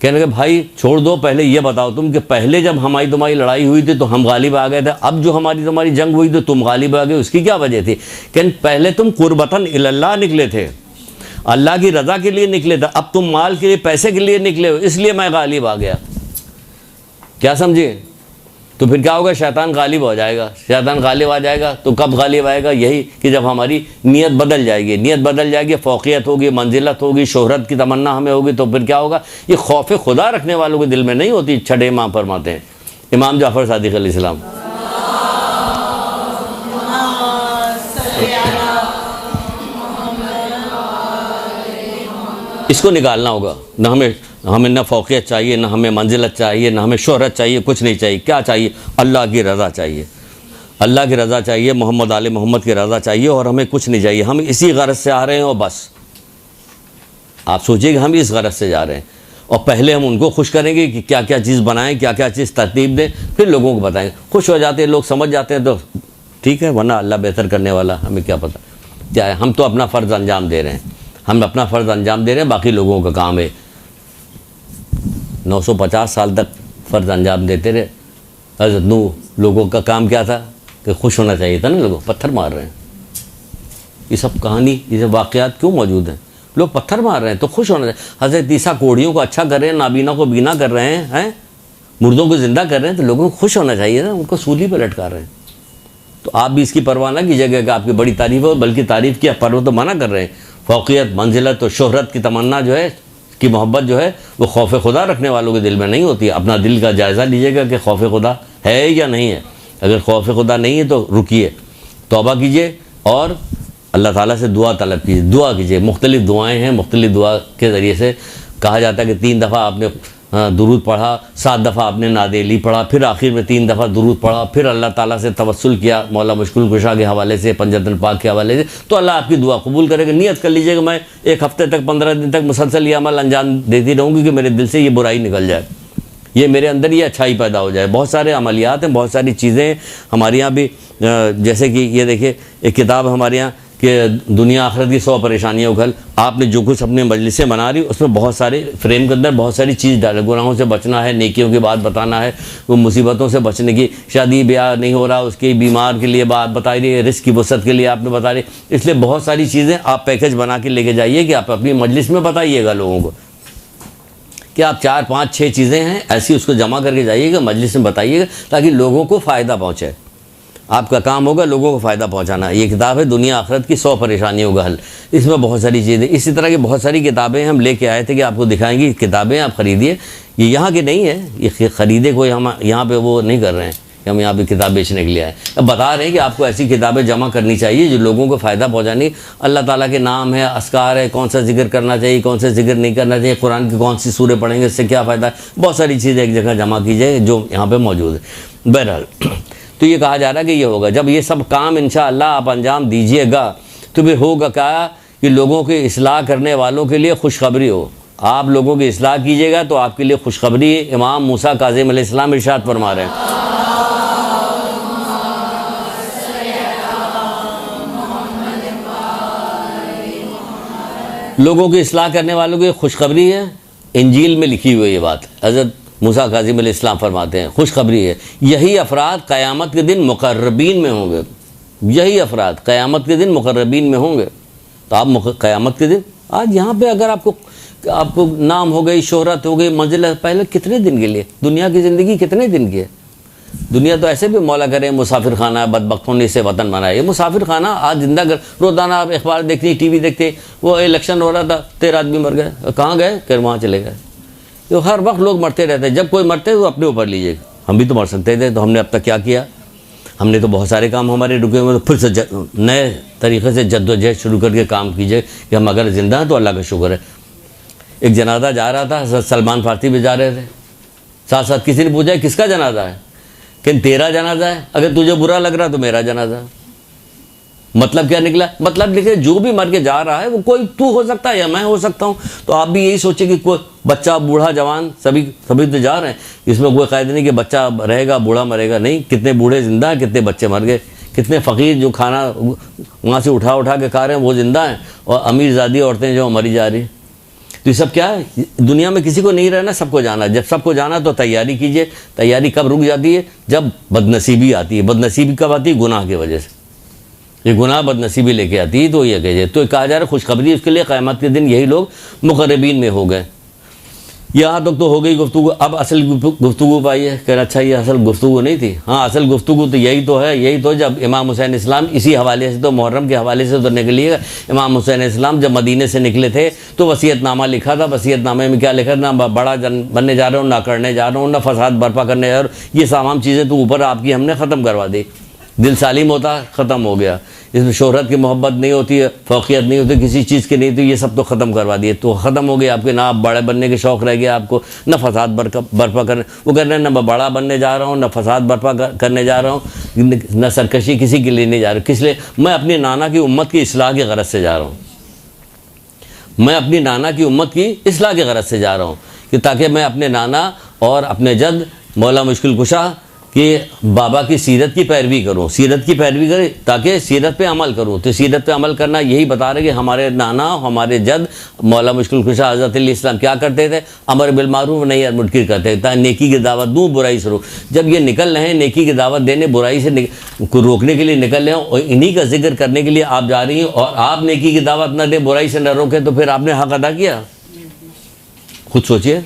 B: कहने के भाई छोड़ दो, पहले ये बताओ तुम कि पहले जब हमारी तुम्हारी लड़ाई हुई थी तो हम गालिब आ गए थे, अब जो हमारी तुम्हारी जंग हुई तो तुम गालिब आ गए, उसकी क्या वजह थी। कहने पहले तुम कुर्बतन इल्लल्लाह निकले थे, अल्लाह की रज़ा के लिए निकले थे, अब तुम माल के लिए पैसे के लिए निकले हो, इसलिए मैं गालिब आ गया। क्या समझे। तो फिर क्या होगा, शैतान गालिब हो जाएगा। शैतान गालिब आ जाएगा तो कब गालिब आएगा, यही कि जब हमारी नीयत बदल जाएगी, फ़ौक़ियत होगी, मंजिलत होगी, शोहरत की तमन्ना हमें होगी। तो फिर क्या होगा, ये खौफ खुदा रखने वालों के दिल में नहीं होती। छठे इमाम फरमाते हैं, इमाम जाफ़र सादिक़ अलैहिस्सलाम, इसको निकालना होगा। न हमें न फ़ौक़ियत चाहिए, न हमें मंजिलत चाहिए, न हमें शोहरत चाहिए, कुछ नहीं चाहिए। क्या चाहिए, अल्लाह की रज़ा चाहिए, अल्लाह की रज़ा चाहिए, मोहम्मद आले मोहम्मद की रज़ा चाहिए, और हमें कुछ नहीं चाहिए। हम इसी गरज से आ रहे हैं और बस। आप सोचिए कि हम इस गरज से जा रहे हैं, और पहले हम उनको खुश करेंगे कि क्या क्या चीज़ बनाएं, क्या क्या चीज़ तरतीब दें, फिर लोगों को बताएंगे। खुश हो जाते हैं लोग, समझ जाते हैं तो ठीक है, वरना अल्लाह बेहतर करने वाला, हमें क्या पता क्या है। हम तो अपना फ़र्ज़ अंजाम दे रहे हैं, हम अपना फ़र्ज़ अंजाम दे रहे हैं, बाकी लोगों का काम है। 950 साल तक फ़र्ज़ अंजाम देते रहे। हज़रत नूह, लोगों का काम क्या था कि खुश होना चाहिए था ना, लोगों पत्थर मार रहे हैं। ये सब कहानी, ये सब वाक़यात क्यों मौजूद हैं? लोग पत्थर मार रहे हैं तो खुश होना चाहिए। हज़रत ईसा कोढ़ियों को अच्छा कर रहे हैं, नाबीना को बीना कर रहे हैं, मुर्दों को ज़िंदा कर रहे हैं, तो लोगों को खुश होना चाहिए ना, उनको सूली पर लटका रहे हैं। तो आप भी इसकी परवाह ना कीजिएगा कि आपकी बड़ी तारीफ़ हो, बल्कि तारीफ़ की पर वो तो मना कर रहे हैं। फ़ौक़ियत, मंजिलत और शोहरत की तमन्ना जो है, की मोहब्बत जो है, वो खौफ खुदा रखने वालों के दिल में नहीं होती है। अपना दिल का जायज़ा लीजिएगा कि खौफ खुदा है या नहीं है। अगर खौफ खुदा नहीं है तो रुकिए, तौबा कीजिए और अल्लाह ताला से दुआ तलब कीजिए, दुआ कीजिए। मुख्तलिफ़ दुआएँ हैं, मुख्तलिफ़ दुआ के ज़रिए से कहा जाता है कि 3 दफ़ा आपने दुरूद पढ़ा, 7 दफ़ा आपने नादेली पढ़ा, फिर आखिर में 3 दफ़ा दुरूद पढ़ा, फिर अल्लाह ताला से तवस्सुल किया मौला मुश्किल कुशा के हवाले से, पंजतन पाक के हवाले से, तो अल्लाह आपकी दुआ कबूल करेगा। नियत कर लीजिएगा मैं 1 हफ़्ते तक, 15 दिन तक मुसलसल ये अमल अंजाम देती रहूँगी कि मेरे दिल से ये बुराई निकल जाए, ये मेरे अंदर ये अच्छाई पैदा हो जाए। बहुत सारे अमलियात हैं, बहुत सारी चीज़ें हमारे यहाँ भी, जैसे कि ये देखिए एक किताब हमारे यहाँ कि दुनिया आखिरत की 100 परेशानियों का हल। आपने जो कुछ अपने मजलिसें बना रही उसमें बहुत सारे फ्रेम के अंदर बहुत सारी चीज़ डाले, गुनाहों से बचना है, नेकियों की बात बताना है, वो मुसीबतों से बचने की, शादी ब्याह नहीं हो रहा उसके बीमार के लिए बात बता रही है, रिस्क की वसत के लिए आपने बता रही। इसलिए बहुत सारी चीज़ें आप पैकेज बना के लेके जाइए कि आप अपनी मजलिस में बताइएगा लोगों को कि आप 4, 5, 6 चीज़ें हैं ऐसी, उसको जमा करके जाइएगा, मजलिस में बताइएगा, ताकि लोगों को फ़ायदा पहुँचे। आपका काम होगा लोगों को फ़ायदा पहुंचाना। ये किताब है दुनिया आखिरत की 100 परेशानियों का हल। इसमें बहुत सारी चीज़ें, इसी तरह की बहुत सारी किताबें हम लेके आए थे कि आपको दिखाएंगे। किताबें आप ख़रीदिए, ये यहाँ की नहीं है, ये ख़रीदे कोई हम यहाँ पे वो नहीं कर रहे हैं कि हम यहाँ पे किताब बेचने के लिए आए। अब बता रहे हैं कि आपको ऐसी किताबें जमा करनी चाहिए जो लोगों को फ़ायदा पहुँचानी। अल्लाह ताला के नाम है, अस्कार है, कौन सा जिक्र करना चाहिए, कौन सा जिक्र नहीं करना चाहिए, कुरान की कौन सी सूरह पढ़ेंगे, इससे क्या फ़ायदा है, बहुत सारी चीज़ें एक जगह जमा कीजिए जो यहाँ पर मौजूद है। बहरहाल तो ये कहा जा रहा है कि ये होगा, जब ये सब काम इंशाअल्लाह आप अंजाम दीजिएगा तो फिर होगा क्या कि लोगों की इस्लाह करने वालों के लिए खुशखबरी हो। आप लोगों की इस्लाह कीजिएगा तो आपके लिए खुशखबरी। इमाम मूसा काज़िम अलैहिस्सलाम इरशाद फरमा रहे हैं, लोगों की इस्लाह करने वालों की खुशखबरी है। इंजील में लिखी हुई ये बात हज़रत मूसा काज़िम अलैहिस्सलाम फरमाते हैं, खुशखबरी है, यही अफराद क़यामत के दिन मुक़र्रबीन में होंगे। यही अफराद क़यामत के दिन मुक़र्रबीन में होंगे। तो आप क़यामत के दिन, आज यहाँ पे अगर आपको नाम हो गई, शोहरत हो गई, मंजिल, पहले कितने दिन के लिए, दुनिया की ज़िंदगी कितने दिन की है? दुनिया तो ऐसे भी मौला करे मुसाफिर खाना, बदबख्तों ने इसे वतन बनाया। ये मुसाफिर खाना आज जिंदा कर, रोज़ाना आप अखबार देखते, टीवी देखते, वो इलेक्शन हो रहा था, 13 आदमी मर गए, कहाँ गए, फिर वहाँ चले गए। तो हर वक्त लोग मरते रहते हैं, जब कोई मरते तो अपने ऊपर लीजिएगा। हम भी तो मर सकते थे, तो हमने अब तक क्या किया? हमने तो बहुत सारे काम हमारे रुके हुए, तो फिर से नए तरीक़े से जद्दोजहद शुरू करके काम कीजिए कि हम अगर ज़िंदा हैं तो अल्लाह का शुक्र है। एक जनाजा जा रहा था, सलमान फारसी भी जा रहे थे, साथ साथ किसी ने पूछा किसका जनाजा है, कि तेरा जनाजा है, अगर तुझे बुरा लग रहा तो मेरा जनाजा है। मतलब क्या निकला? मतलब लिखे जो भी मर के जा रहा है वो कोई तू हो सकता है या मैं हो सकता हूँ। तो आप भी यही सोचे कि कोई बच्चा, बूढ़ा, जवान, सभी तो जा रहे हैं। इसमें कोई क़ायदा नहीं कि बच्चा रहेगा बूढ़ा मरेगा, नहीं। कितने बूढ़े ज़िंदा हैं, कितने बच्चे मर गए, कितने फ़कीर जो खाना वहाँ से उठा के खा रहे हैं वो ज़िंदा हैं, और अमीरज़ादी औरतें जो मरी जा रही। तो ये सब क्या है? दुनिया में किसी को नहीं रहना, सबको जाना। जब सबको जाना तो तैयारी कीजिए। तैयारी कब रुक जाती है? जब बदनसीबी आती है। बदनसीबी कब आती है? गुनाह की वजह से। ये गुनाह बदनसीबी लेके आती है। तो ये कहिए, तो कहा जा रहा है खुशखबरी उसके लिए, क़यामत के दिन यही लोग मुक़र्रबीन में हो गए। यहाँ तक तो हो गई गुफ्तगू। अब असल गुफ्तगू पाई है, कहना अच्छा ये असल गुफ्तगू नहीं थी। हाँ, असल गुफ्तगू तो यही तो है, यही तो जब इमाम हुसैन इस्लाम, इसी हवाले से तो मुहर्रम के हवाले से तो निकलिएगा। इमाम हुसैन इस्लाम जब मदीने से निकले थे तो वसीयतनामा लिखा था। वसीयतनामे में क्या लिखा? ना बड़ा बनने जा रहा हूँ, ना करने जा रहा हूँ, ना फसाद बर्पा करने जा रहा हूँ। ये तमाम चीज़ें तो ऊपर आपकी हमने ख़त्म करवा दी। दिल सालिम होता, ख़त्म हो गया। इसमें शोहरत की मोहब्बत नहीं होती है, फ़ौक़ियत नहीं होती, किसी चीज़ की नहीं, तो ये सब तो ख़त्म करवा दिए। तो ख़त्म हो गए आपके, ना आप बड़े बनने के शौक़ रह गया आपको, ना फसाद बर्पा करने, वो कह रहे हैं ना बड़ा बनने जा रहा हूँ, ना फसाद बर्पा करने जा रहा हूँ, न सरकशी किसी के लिए नहीं जा रहा। किस लिए? मैं अपनी नाना की उम्मत की इस्लाह की गरज से जा रहा हूँ। मैं अपनी नाना की उम्मत की इस्लाह की गरज से जा रहा हूँ कि ताकि मैं अपने नाना और अपने जद मौला मुश्किल कुशा कि बाबा की सीरत की पैरवी करूं, सीरत की पैरवी करें ताकि सीरत पे अमल करूं। तो सीरत पे अमल करना यही बता रहे कि हमारे नाना, हमारे जद मौला मुश्किल कुशा हज़रत अली इस्लाम क्या करते थे? अमर बिल मारूफ नही मुनकर करते थे, ताकि नेकी की दावत दूँ, बुराई से रोक। जब ये निकल रहे हैं नेकी की दावत देने, बुराई से को रोकने के लिए निकल रहे हैं और इन्हीं का जिक्र करने के लिए आप जा रही हैं और आप नेकी की दावत न दें, बुराई से न रोकें, तो फिर आपने हक अदा किया? खुद सोचिए।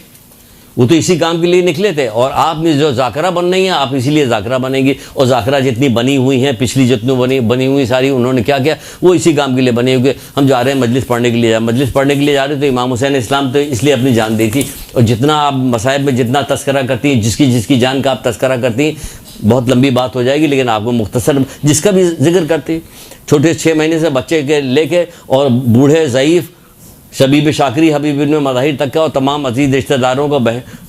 B: वो तो इसी काम के लिए निकले थे और आपने जो जाकरा बन रही हैं, आप इसीलिए जाकरा बनेंगी। और जाकरा जितनी बनी हुई हैं, पिछली जितनी बनी हुई सारी, उन्होंने क्या किया? वो इसी काम के लिए बने हुए। हम जा रहे हैं मजलिस पढ़ने के लिए, मजलिस पढ़ने के लिए जा रहे तो इमाम हुसैन इस्लाम तो इसलिए अपनी जान दी थी। और जितना आप मसाइब में जितना तस्करा करती हैं, जिसकी जान का आप तस्करा करती हैं, बहुत लंबी बात हो जाएगी, लेकिन आपको मुख्तसर जिसका भी जिक्र करती, छोटे 6 महीने से बच्चे के लेके और बूढ़े ज़ईफ़ शबीब शाकरी हबीब इब्न मज़ाहिर तक का और तमाम अजीज़ रिश्तेदारों को,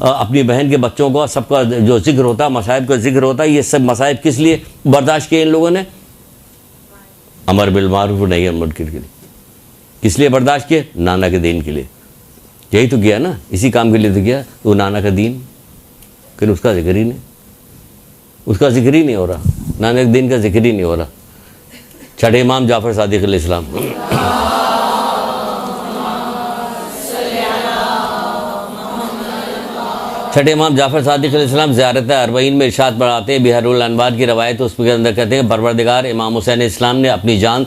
B: अपनी बहन के बच्चों को, सबका जो जिक्र होता है, मसाइब का जिक्र होता है। ये सब मसाइब किस लिए बर्दाश्त किए इन लोगों ने? अमर बिल मारूफ नही मुनकर के लिए। किस लिए बर्दाश्त किए? नाना के दीन के लिए। यही तो किया ना, इसी काम के लिए तो किया। तो नाना का दीन, लेकिन उसका जिक्र ही नहीं, उसका जिक्र ही नहीं हो रहा, नाना के दीन का जिक्र ही नहीं हो रहा। छठे इमाम जाफ़र सादिक़ अलैहिस्सलाम, छठे इमाम जाफ़र सादिक़ अलैहिस्सलाम ज़ियारत अरबईन में इरशाद पढ़ाते हैं, बिहारुल अनवार की रवायत, तो उसके अंदर कहते हैं परवरदिगार इमाम हुसैन इस्लाम ने अपनी जान,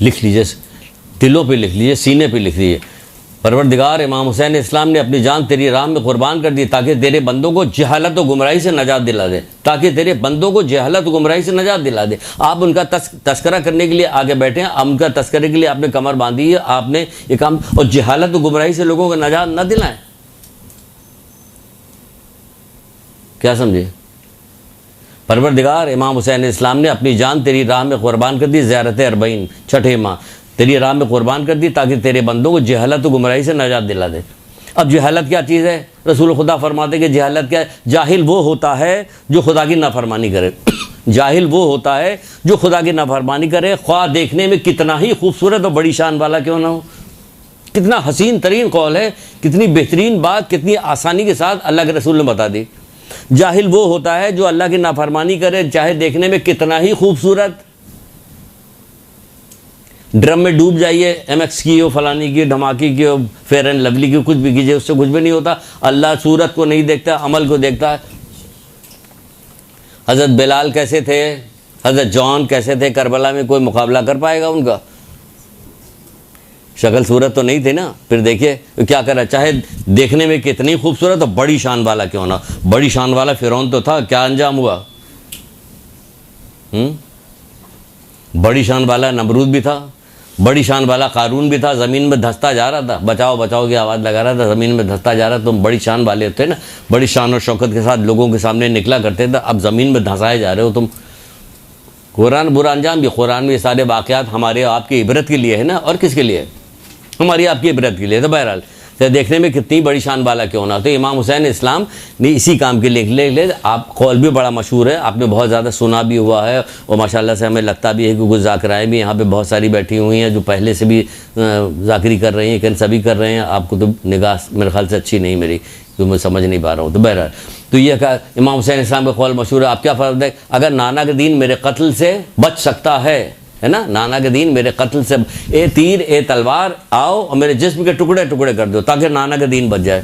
B: लिख लीजिए, दिलों पे लिख लीजिए, सीने पे लिख लीजिए, परवरदिगार इमाम हुसैन इस्लाम ने अपनी जान तेरी राह में कुर्बान कर दी ताकि तेरे बंदों को जहालत और गुमराही से नजात दिला दे, ताकि तेरे बंदों को जहालत और गुमराही से नजात दिला दे। आप उनका तस्करा करने के लिए आगे बैठे हैं, आप उनका तस्करे के लिए आपने कमर बांधी है, आपने ये काम, और जहालत और गुमराही से लोगों को नजात न दिलाएं। क्या समझे? परवरदिगार इमाम हुसैन इस्लाम ने अपनी जान तेरी राह में कुर्बान कर दी, ज़ियारत अरबईन छठे माह तेरी राह में कुर्बान कर दी ताकि तेरे बंदों को जहालत और गुमराही से नजात दिला दे। अब जहालत क्या चीज़ है? रसूल खुदा फरमाते कि जहालत क्या है? जाहिल वो होता है जो खुदा की नाफरमानी करे। जाहिल वो होता है जो खुदा की नाफरमानी करे, ख्वाह देखने में कितना ही खूबसूरत और बड़ी शान वाला क्यों ना हो। कितना हसीन तरीन कौल है, कितनी बेहतरीन बात, कितनी आसानी के साथ अल्लाह के रसूल ने बता दी। जाहिल वो होता है जो अल्लाह की नाफरमानी करे, चाहे देखने में कितना ही खूबसूरत। ड्रम में डूब जाइए, MX की हो, फलानी की, धमाकी की हो, फेयर एंड लवली की, कुछ भी कीजिए, उससे कुछ भी नहीं होता। अल्लाह सूरत को नहीं देखता, अमल को देखता है। हज़रत बिलाल कैसे थे, हज़रत जॉन कैसे थे, करबला में कोई मुकाबला कर पाएगा उनका? शक्ल सूरत तो नहीं थे ना। फिर देखिए तो क्या करा, चाहे देखने में कितनी खूबसूरत और बड़ी शान वाला क्यों ना। बड़ी शान वाला फिरौन तो था, क्या अंजाम हुआ? बड़ी शान वाला नमरूद भी था, बड़ी शान वाला कारून भी था, ज़मीन में धंसता जा रहा था, बचाओ बचाओ की आवाज़ लगा रहा था, ज़मीन में धंसता जा रहा था। तुम बड़ी शान वाले थे ना, बड़ी शान और शौकत के साथ लोगों के सामने निकला करते थे, अब ज़मीन में धंसाए जा रहे हो तुम। कुरान बुरा अंजाम भी, कुरान में ये सारे वाक़यात हमारे आपकी इबरत के लिए है ना, और किसके लिए? हमारी आपकी इबरत के लिए। तो बहरहाल तो देखने में कितनी बड़ी शान वाला क्यों ना। तो इमाम हुसैन इस्लाम ने इसी काम के लिए आप कौल भी बड़ा मशहूर है, आपने बहुत ज़्यादा सुना भी हुआ है, और माशाल्लाह से हमें लगता भी है कि कुछ ज़ाकराएँ भी यहाँ पे बहुत सारी बैठी हुई हैं जो पहले से भी ज़ाकरी कर रही हैं, लेकिन सभी कर रहे हैं। आपको तो निगाह मेरे ख्याल से अच्छी नहीं मेरी, क्योंकि मैं समझ नहीं पा रहा हूँ। तो बहरहाल तो ये कहा इमाम हुसैन इस्लाम का कौल मशहूर है। आप क्या फ़र्ज है? अगर नाना का दीन मेरे कत्ल से बच सकता है ना, नाना के दीन मेरे कत्ल से, ए तीर ए तलवार आओ और मेरे जिस्म के टुकड़े टुकड़े कर दो ताकि नाना का दीन बच जाए,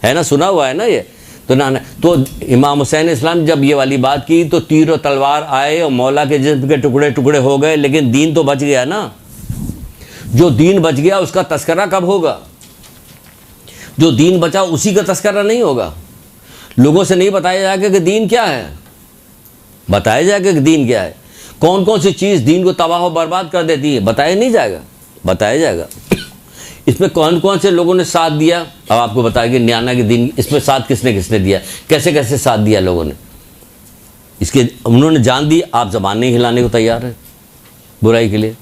B: है ना, सुना हुआ है ना ये। तो नाना तो इमाम हुसैन इस्लाम जब ये वाली बात की तो तीर और तलवार आए और मौला के जिस्म के टुकड़े टुकड़े हो गए, लेकिन दीन तो बच गया ना। जो दीन बच गया उसका तस्करा कब होगा? जो दीन बचा उसी का तस्करा नहीं होगा। लोगों से नहीं बताया जाएगा कि दीन क्या है, बताया जाएगा कि दीन क्या है। कौन कौन सी चीज़ दीन को तबाह और बर्बाद कर देती है, बताया नहीं जाएगा, बताया जाएगा। इसमें कौन कौन से लोगों ने साथ दिया, अब आपको बताएंगे नाना के दीन इसमें साथ किसने किसने दिया, कैसे कैसे साथ दिया लोगों ने। इसके उन्होंने जान दी, आप ज़बान नहीं हिलाने को तैयार है बुराई के लिए।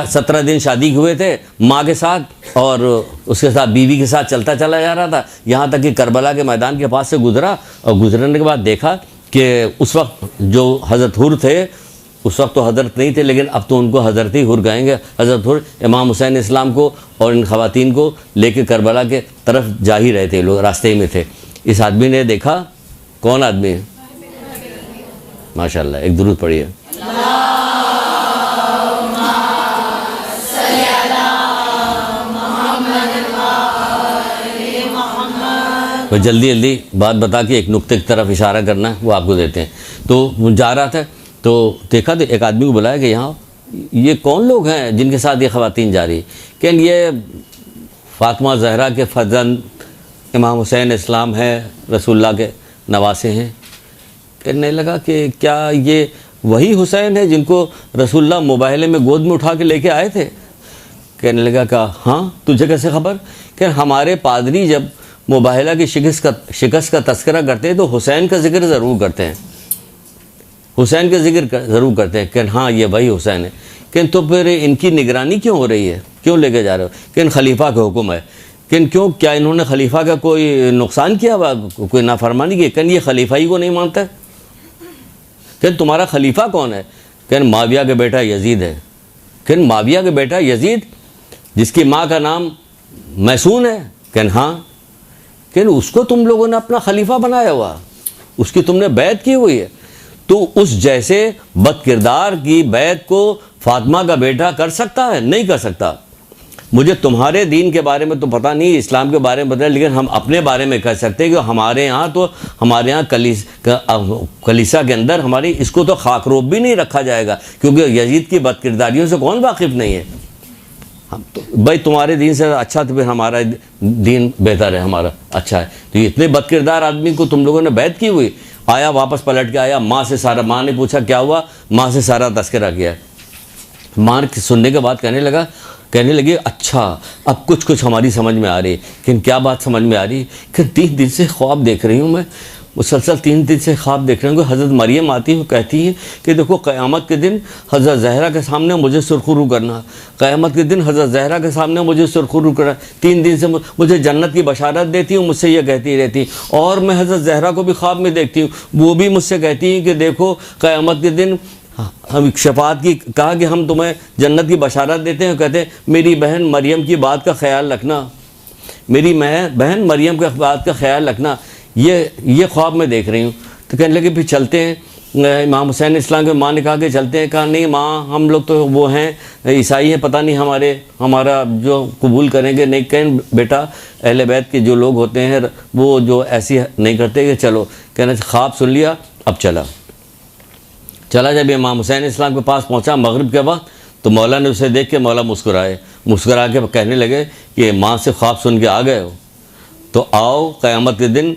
B: 17 दिन शादी हुए थे माँ के साथ, और उसके साथ बीवी के साथ चलता चला जा रहा था, यहाँ तक कि करबला के मैदान के पास से गुजरा, और गुजरने के बाद देखा कि उस वक्त जो हज़रत हुर थे, उस वक्त तो हज़रत नहीं थे, लेकिन अब तो उनको हज़रत ही हुर कहेंगे। हज़रत हुर इमाम हुसैन इस्लाम को और इन ख़वातीन को लेके करबला के तरफ जा ही रहे थे, लोग रास्ते में थे। इस आदमी ने देखा, कौन आदमी है? माशाल्लाह, एक दुरूद पढ़िए। तो जल्दी जल्दी बात बता के एक नुक्ते की तरफ इशारा करना है, वो आपको देते हैं। तो वो जा रहा था तो देखा तो एक आदमी को बुलाया कि यहाँ ये कौन लोग हैं जिनके साथ ये ख़वातीन जा रही। कहन ये फ़ातिमा ज़हरा के फ़र्जंद इमाम हुसैन इस्लाम है, रसूलुल्लाह के नवासे हैं। कहने लगा कि क्या ये वही हुसैन है जिनको रसूलुल्लाह मुबाहले में गोद में उठा के लेके आए थे? कहने लगा कि हाँ, तुझे कैसे खबर? कि हमारे पादरी जब मुबाहला की शिकस्त का तस्करा करते हैं तो हुसैन का जिक्र ज़रूर करते हैं, हुसैन का जिक्र ज़रूर करते हैं कि हाँ ये वही हुसैन है। कि तो फिर इनकी निगरानी क्यों हो रही है, क्यों लेके जा रहे हो? कि खलीफा का हुक्म है। कि क्यों, क्या इन्होंने खलीफा का कोई नुकसान किया, कोई नाफरमानी की? कि ये खलीफा ही को नहीं मानता है। कि तुम्हारा खलीफा कौन है? कि माविया का बेटा यजीद है। कि माविया का बेटा यजीद जिसकी माँ का नाम मैसून है? कि हाँ। कि उसको तुम लोगों ने अपना खलीफा बनाया हुआ, उसकी तुमने बैत की हुई है। तो उस जैसे बदकिरदार की बैत को फातिमा का बेटा कर सकता है? नहीं कर सकता। मुझे तुम्हारे दीन के बारे में तो पता नहीं, इस्लाम के बारे में पता है, लेकिन हम अपने बारे में कह सकते हैं कि हमारे यहाँ कलीसा के अंदर हमारी इसको तो खाकरोब भी नहीं रखा जाएगा, क्योंकि यजीद की बदकिरदारियों से कौन वाकिफ़ नहीं है। हम तो भाई तुम्हारे दीन से अच्छा तो फिर हमारा दीन बेहतर है, हमारा अच्छा है। तो इतने बदकिरदार आदमी को तुम लोगों ने बैत की हुई। आया, वापस पलट के आया, माँ ने पूछा क्या हुआ? माँ से सारा तस्करा किया। माँ सुनने के बाद कहने लगी अच्छा अब कुछ हमारी समझ में आ रही है। कि क्या बात समझ में आ रही? कि 3 दिन से ख्वाब देख रही हूँ मैं, मुसलसल 3 दिन से ख्वाब देख रहे हैं। हज़रत मरियम आती है, कहती है कि देखो क़यामत के दिन हज़रत ज़हरा के सामने मुझे सुरखरू करना, क़यामत के दिन हज़रत ज़हरा के सामने मुझे सुरखरू करना। 3 दिन से मुझे जन्नत की बशारत देती हूँ, मुझसे ये कहती रहती। और मैं हज़रत ज़हरा को भी ख्वाब में देखती हूँ, वो भी मुझसे कहती हैं कि देखो क़यामत के दिन हम शफात की कहा कि हम तुम्हें जन्नत की बशारत देते हैं। कहते हैं मेरी बहन मरियम की बात का ख्याल रखना, मेरी बहन मरियम की बात का ख्याल रखना। ये ख्वाब में देख रही हूँ। तो कहने लगे फिर चलते हैं। इमाम हुसैन इस्लाम के माँ ने कहा कि चलते हैं। कहा नहीं माँ, हम लोग तो वो हैं ईसाई हैं, पता नहीं हमारा जो कबूल करेंगे नहीं। कहें बेटा अहले बैत के जो लोग होते हैं वो जो ऐसी नहीं करते कि चलो। कहने ख्वाब सुन लिया, अब चला। जब इमाम हुसैन इस्लाम के पास पहुँचा मगरिब के वक्त, तो मौला ने उसे देख के मौला मुस्कुरा के कहने लगे कि माँ से ख्वाब सुन के आ गए हो तो आओ क़यामत के दिन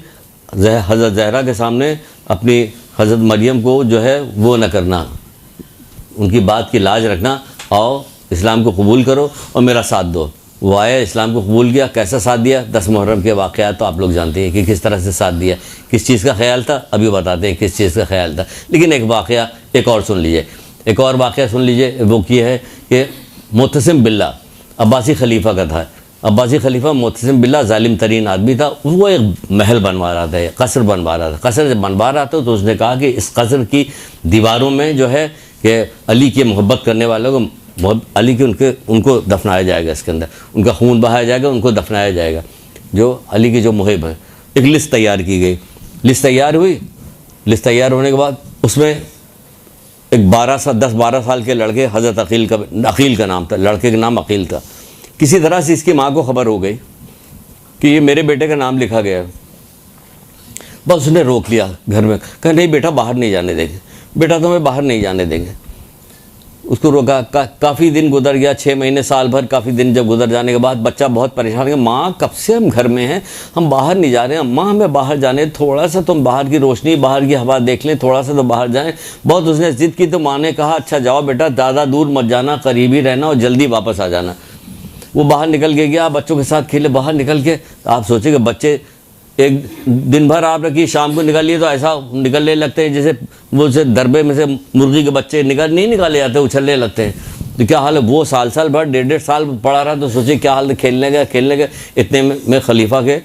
B: हज़रत ज़हरा के सामने अपनी हज़रत मरियम को जो है वो न करना, उनकी बात की लाज रखना। आओ इस्लाम को कबूल करो और मेरा साथ दो। वो आया, इस्लाम को कबूल किया। कैसा साथ दिया? 10 मुहर्रम के वाक़यात तो आप लोग जानते हैं कि किस तरह से साथ दिया। किस चीज़ का ख्याल था अभी बताते हैं, किस चीज़ का ख्याल था। लेकिन एक वाक़या एक और सुन लीजिए, एक और वाक़या सुन लीजिए। वो ये है कि मुतसिम बिल्ला अब्बासी खलीफा का था। अब्बासी खलीफा मुतसिम बिल्ला जालिम तरीन आदमी था। वो एक महल बनवा रहा था, कसर बनवा रहा था। कसर जब बनवा रहा था तो उसने कहा कि इस कसर की दीवारों में जो है कि अली की मोहब्बत करने वालों को अली के उनको दफनाया जाएगा, इसके अंदर उनका खून बहाया जाएगा, उनको दफनाया जाएगा, जो अली के जो मुहिब हैं। एक लिस्ट तैयार की गई, लिस्ट तैयार हुई। लिस्ट तैयार होने के बाद उसमें एक 10-12 साल के लड़के, हज़रत अकील का नाम था, लड़के का नाम अकील था। किसी तरह से इसकी माँ को खबर हो गई कि ये मेरे बेटे का नाम लिखा गया है। बस उसने रोक लिया घर में, कहा नहीं बेटा बाहर नहीं जाने देंगे, बेटा तुम्हें बाहर नहीं जाने देंगे। उसको रोका। काफ़ी दिन गुजर गया, 6 महीने साल भर। काफ़ी दिन जब गुजर जाने के बाद बच्चा बहुत परेशान है, माँ कब से हम घर में हैं, हम बाहर नहीं जा रहे हैं, माँ हमें बाहर जाने, थोड़ा सा तुम बाहर की रोशनी बाहर की हवा देख लें, थोड़ा सा तो बाहर जाएं। बहुत उसने ज़िद की तो माँ ने कहा अच्छा जाओ बेटा, ज़्यादा दूर मत जाना, करीब ही रहना और जल्दी वापस आ जाना। वो बाहर निकल के गया, बच्चों के साथ खेले। बाहर निकल के आप सोचे कि बच्चे एक दिन भर आप रखिए, शाम को निकालिए तो ऐसा निकलने लगते हैं जैसे वो से दरबे में से मुर्गी के बच्चे नहीं निकाले जाते, उछलने लगते हैं। तो क्या हाल है, वो साल भर 1.5 साल पढ़ा रहा। तो सोचिए क्या हाल है, खेलने गए। इतने में खलीफा के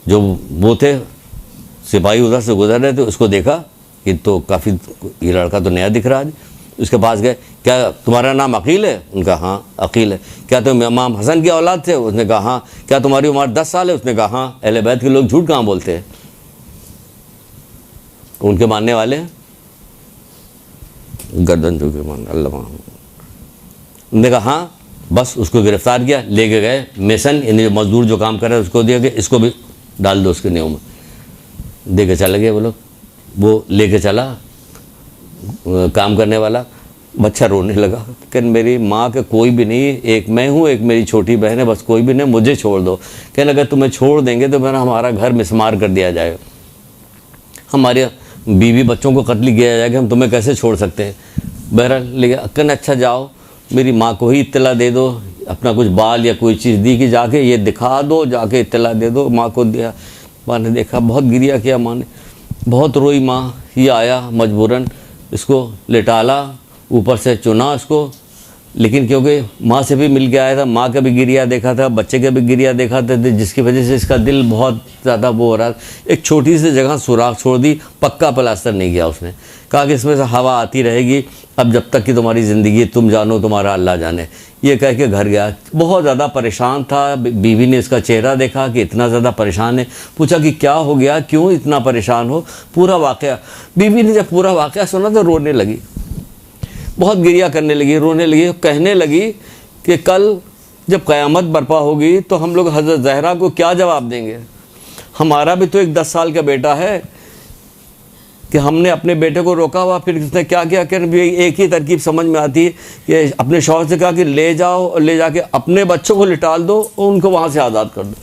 B: जो वो थे सिपाही उधर से गुजर रहे थे, उसको देखा कि तो काफ़ी ये लड़का तो नया दिख रहा है। उसके पास गए, क्या तुम्हारा नाम अकील है? उनका हाँ अकील है। क्या तुम इमाम हसन की औलाद थे? उसने कहा हाँ। क्या तुम्हारी उम्र 10 साल है? उसने कहा हाँ। अहले बैत के लोग झूठ कहाँ बोलते हैं, उनके मानने वाले हैं। गर्दन झुके मान अल्लाह मान। उन्होंने कहा हाँ, बस उसको गिरफ्तार किया, लेके गए मेसन, यानी मजदूर जो काम कर रहे हैं उसको दिया कि इसको भी डाल दो उसके नींव में। दे के चले गए वो लोग, वो लेके चला काम करने वाला। बच्चा रोने लगा कि मेरी माँ के कोई भी नहीं, एक मैं हूँ, एक मेरी छोटी बहन है, बस कोई भी नहीं, मुझे छोड़ दो। कहने अगर तुम्हें छोड़ देंगे तो फिर हमारा घर मिसमार कर दिया जाएगा, हमारे बीवी बच्चों को कत्ल किया जाएगा, हम तुम्हें कैसे छोड़ सकते हैं। बहरहाल ले गया। कहने अच्छा जाओ मेरी माँ को ही इत्तला दे दो, अपना कुछ बाल या कोई चीज़ दी कि जाके ये दिखा दो, जाके इत्तला दे दो। माँ को दिया, माँ ने देखा, बहुत गिरिया किया माँ ने, बहुत रोई माँ। ये आया मजबूरन, इसको लिटाला, ऊपर से चुना इसको, लेकिन क्योंकि माँ से भी मिल के आया था, माँ का भी गिरिया देखा था, बच्चे का भी गिरिया देखा था, जिसकी वजह से इसका दिल बहुत ज़्यादा वो हो रहा। एक छोटी सी जगह सुराख छोड़ दी, पक्का प्लास्टर नहीं किया उसने। कहा कि इसमें से हवा आती रहेगी, अब जब तक कि तुम्हारी ज़िंदगी तुम जानो तुम्हारा अल्लाह जाने। ये कह के घर गया। बहुत ज़्यादा परेशान था। बीवी ने इसका चेहरा देखा कि इतना ज़्यादा परेशान है, पूछा कि क्या हो गया, क्यों इतना परेशान हो, पूरा वाक़या। बीवी ने जब पूरा वाक़या सुना तो रोने लगी, बहुत गिरिया करने लगी, रोने लगी, कहने लगी कि कल जब क़यामत बर्पा होगी तो हम लोग हज़रत ज़हरा को क्या जवाब देंगे। हमारा भी तो एक 10 साल का बेटा है कि हमने अपने बेटे को रोका हुआ, फिर उसने क्या क्या कर। एक ही तरकीब समझ में आती है कि अपने शौहर से कहा कि ले जाओ और ले जाके अपने बच्चों को लिटाल दो और उनको वहाँ से आज़ाद कर दो।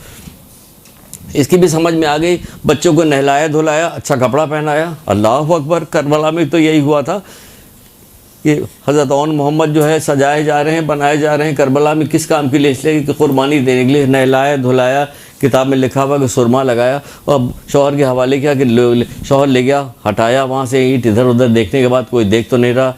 B: इसकी भी समझ में आ गई। बच्चों को नहलाया धुलाया, अच्छा कपड़ा पहनाया। अल्लाह अकबर, करबला में तो यही हुआ था कि हज़रत औन मोहम्मद जो है सजाए जा रहे हैं, बनाए जा रहे हैं। करबला में किस काम के लिए? इसलिए कि कुर्बानी देने के लिए। नहलाया धुलाया, किताब में लिखा हुआ कि सुरमा लगाया और शौहर के हवाले किया कि शौहर ले गया, हटाया वहाँ से ईंट, इधर उधर देखने के बाद कोई देख तो नहीं रहा,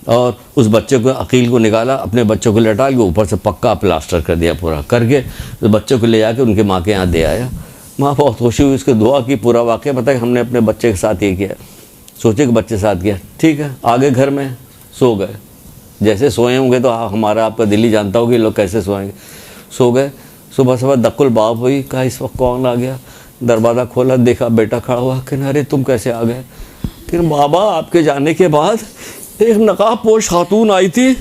B: और उस बच्चे को अकील को निकाला, अपने बच्चों को लटा के ऊपर से पक्का प्लास्टर कर दिया पूरा करके। तो बच्चों को ले जाके उनके माँ के यहाँ दे आया। माँ बहुत खुशी हुई, उसको दुआ की, पूरा वाक़या पता है हमने अपने बच्चे के साथ ये किया। सोचे कि बच्चे साथ किया, ठीक है। आगे घर में सो गए, जैसे सोए होंगे तो हमारा आपका दिल ही जानता होगा लोग कैसे सोएंगे। सो गए। सुबह सुबह दक्कुल बाप हुई, कहा इस वक्त कौन आ गया। दरवाज़ा खोला, देखा बेटा खड़ा हुआ। कहना अरे तुम कैसे आ गए। फिर बाबा आपके जाने के बाद एक नकाब पोश खातून आई थी,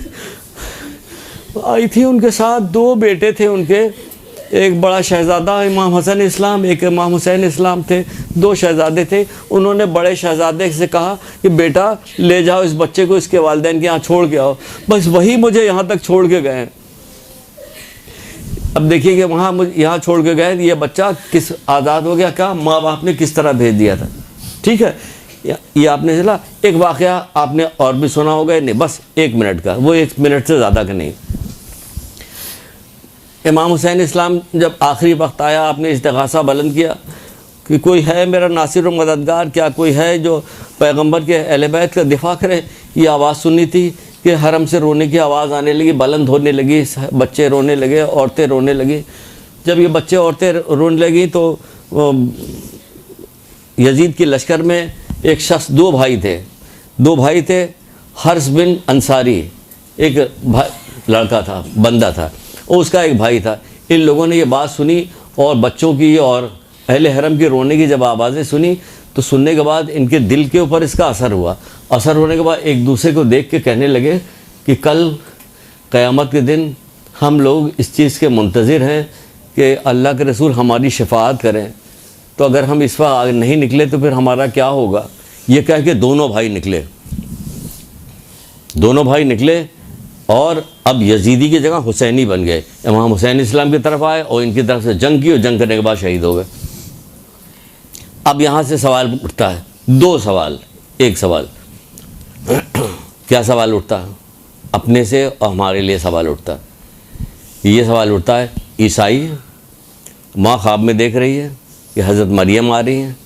B: उनके साथ 2 बेटे थे उनके, एक बड़ा शहज़ादा इमाम हसन इस्लाम, एक इमाम हुसैन इस्लाम थे। 2 शहज़ादे थे। उन्होंने बड़े शहज़ादे से कहा कि बेटा ले जाओ इस बच्चे को इसके वालिदैन के यहाँ छोड़ के आओ। बस वही मुझे यहाँ तक छोड़ के गए। अब देखिए कि वहाँ मुझे यहाँ छोड़ के गए, ये बच्चा किस आज़ाद हो गया, क्या माँ बाप ने किस तरह भेज दिया था। ठीक है, ये आपने चला। एक वाक़या आपने और भी सुना होगा, नहीं बस 1 मिनट का, वो 1 मिनट से ज़्यादा का नहीं। इमाम हुसैन इस्लाम जब आखिरी वक्त आया, आपने इस्तिग़ासा बुलंद किया कि कोई है मेरा नासिर व मददगार, क्या कोई है जो पैगंबर के अहले बैत का दिफा करे। ये आवाज़ सुनी थी कि हरम से रोने की आवाज़ आने लगी, बुलंद होने लगी, बच्चे रोने लगे, औरतें रोने लगी। जब ये बच्चे औरतें रोने लगी तो यजीद की लश्कर में एक शख्स, 2 भाई थे, हर्ष बिन अंसारी, एक लड़का था, बंदा था, और उसका एक भाई था। इन लोगों ने ये बात सुनी और बच्चों की और अहले हरम के रोने की जब आवाज़ें सुनी तो सुनने के बाद इनके दिल के ऊपर इसका असर हुआ। असर होने के बाद एक दूसरे को देख के कहने लगे कि कल क़यामत के दिन हम लोग इस चीज़ के मुंतज़िर हैं कि अल्लाह के रसूल हमारी शफाअत करें, तो अगर हम इस वक्त आगे नहीं निकले तो फिर हमारा क्या होगा। ये कह के दोनों भाई निकले और अब यजीदी की जगह हुसैनी बन गए। इमाम हुसैन इस्लाम की तरफ आए और इनकी तरफ से जंग की और जंग करने के बाद शहीद हो गए। अब यहाँ से सवाल उठता है, 2 सवाल। एक सवाल क्या सवाल उठता है? अपने से और हमारे लिए सवाल उठता है। ये सवाल उठता है, ईसाई माँ ख्वाब में देख रही है कि हज़रत मरियम आ रही हैं,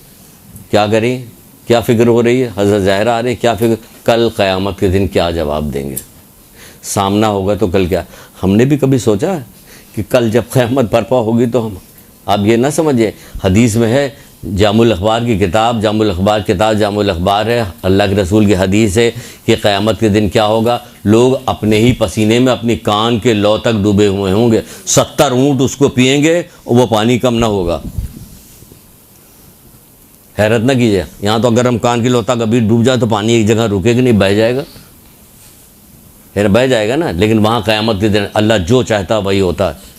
B: क्या करें, क्या फ़िक्र हो रही है, हज़रत ज़हरा आ रही है, क्या फ़िक्र, कल क़यामत के दिन क्या जवाब देंगे। सामना होगा तो कल क्या। हमने भी कभी सोचा है कि कल जब क़यामत बर्पा होगी तो हम, आप ये ना समझिए, हदीस में है, जामुल अखबार की किताब, जामुल अखबार है, अल्लाह के रसूल की हदीस है कि क़यामत के दिन क्या होगा, लोग अपने ही पसीने में अपनी कान के लौ तक डूबे हुए होंगे, 70 ऊँट उसको पिएंगे और वो पानी कम ना होगा। हैरत ना कीजिए, यहाँ तो अगर हम कान की लौ तक अभी डूब जाए तो पानी एक जगह रुकेगा नहीं, बह जाएगा। फिर बह जाएगा ना। लेकिन वहाँ क़यामत के दिन अल्लाह जो चाहता वही होता है।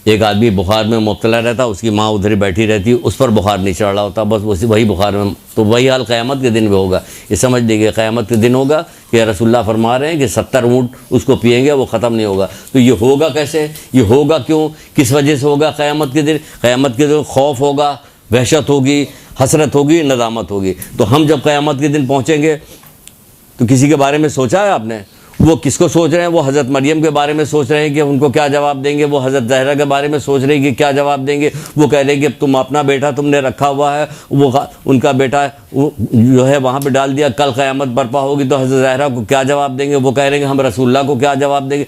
B: एक आदमी बुखार में मुब्तला रहता, उसकी माँ उधर ही बैठी रहती, उस पर बुखार नहीं चढ़ रहा होता, बस वही बुखार में, तो वही हाल क़यामत के दिन में होगा। ये समझ लीजिए क़यामत के दिन होगा कि रसूलुल्लाह फरमा रहे हैं कि 70 ऊँट उसको पिएंगे, वो ख़त्म नहीं होगा। तो ये होगा कैसे, ये होगा क्यों, किस वजह से होगा क़यामत के दिन? क़यामत के दिन खौफ होगा, वहशत होगी, हसरत होगी, नदामत होगी। तो हम जब क़यामत के दिन पहुँचेंगे तो किसी के बारे में सोचा है आपने? वो किसको सोच रहे हैं? वो हज़रत मरियम के बारे में सोच रहे हैं कि उनको क्या जवाब देंगे। वो हज़रत ज़हरा के बारे में सोच रहे हैं कि क्या जवाब देंगे। वो कह रहे हैं कि तुम अपना बेटा तुमने रखा हुआ है, वो उनका बेटा जो है वहाँ पे डाल दिया, कल क़यामत बर्पा होगी तो हज़रत ज़हरा को क्या जवाब देंगे? वो कह रहे हैं कि हम रसूलुल्लाह को क्या जवाब देंगे?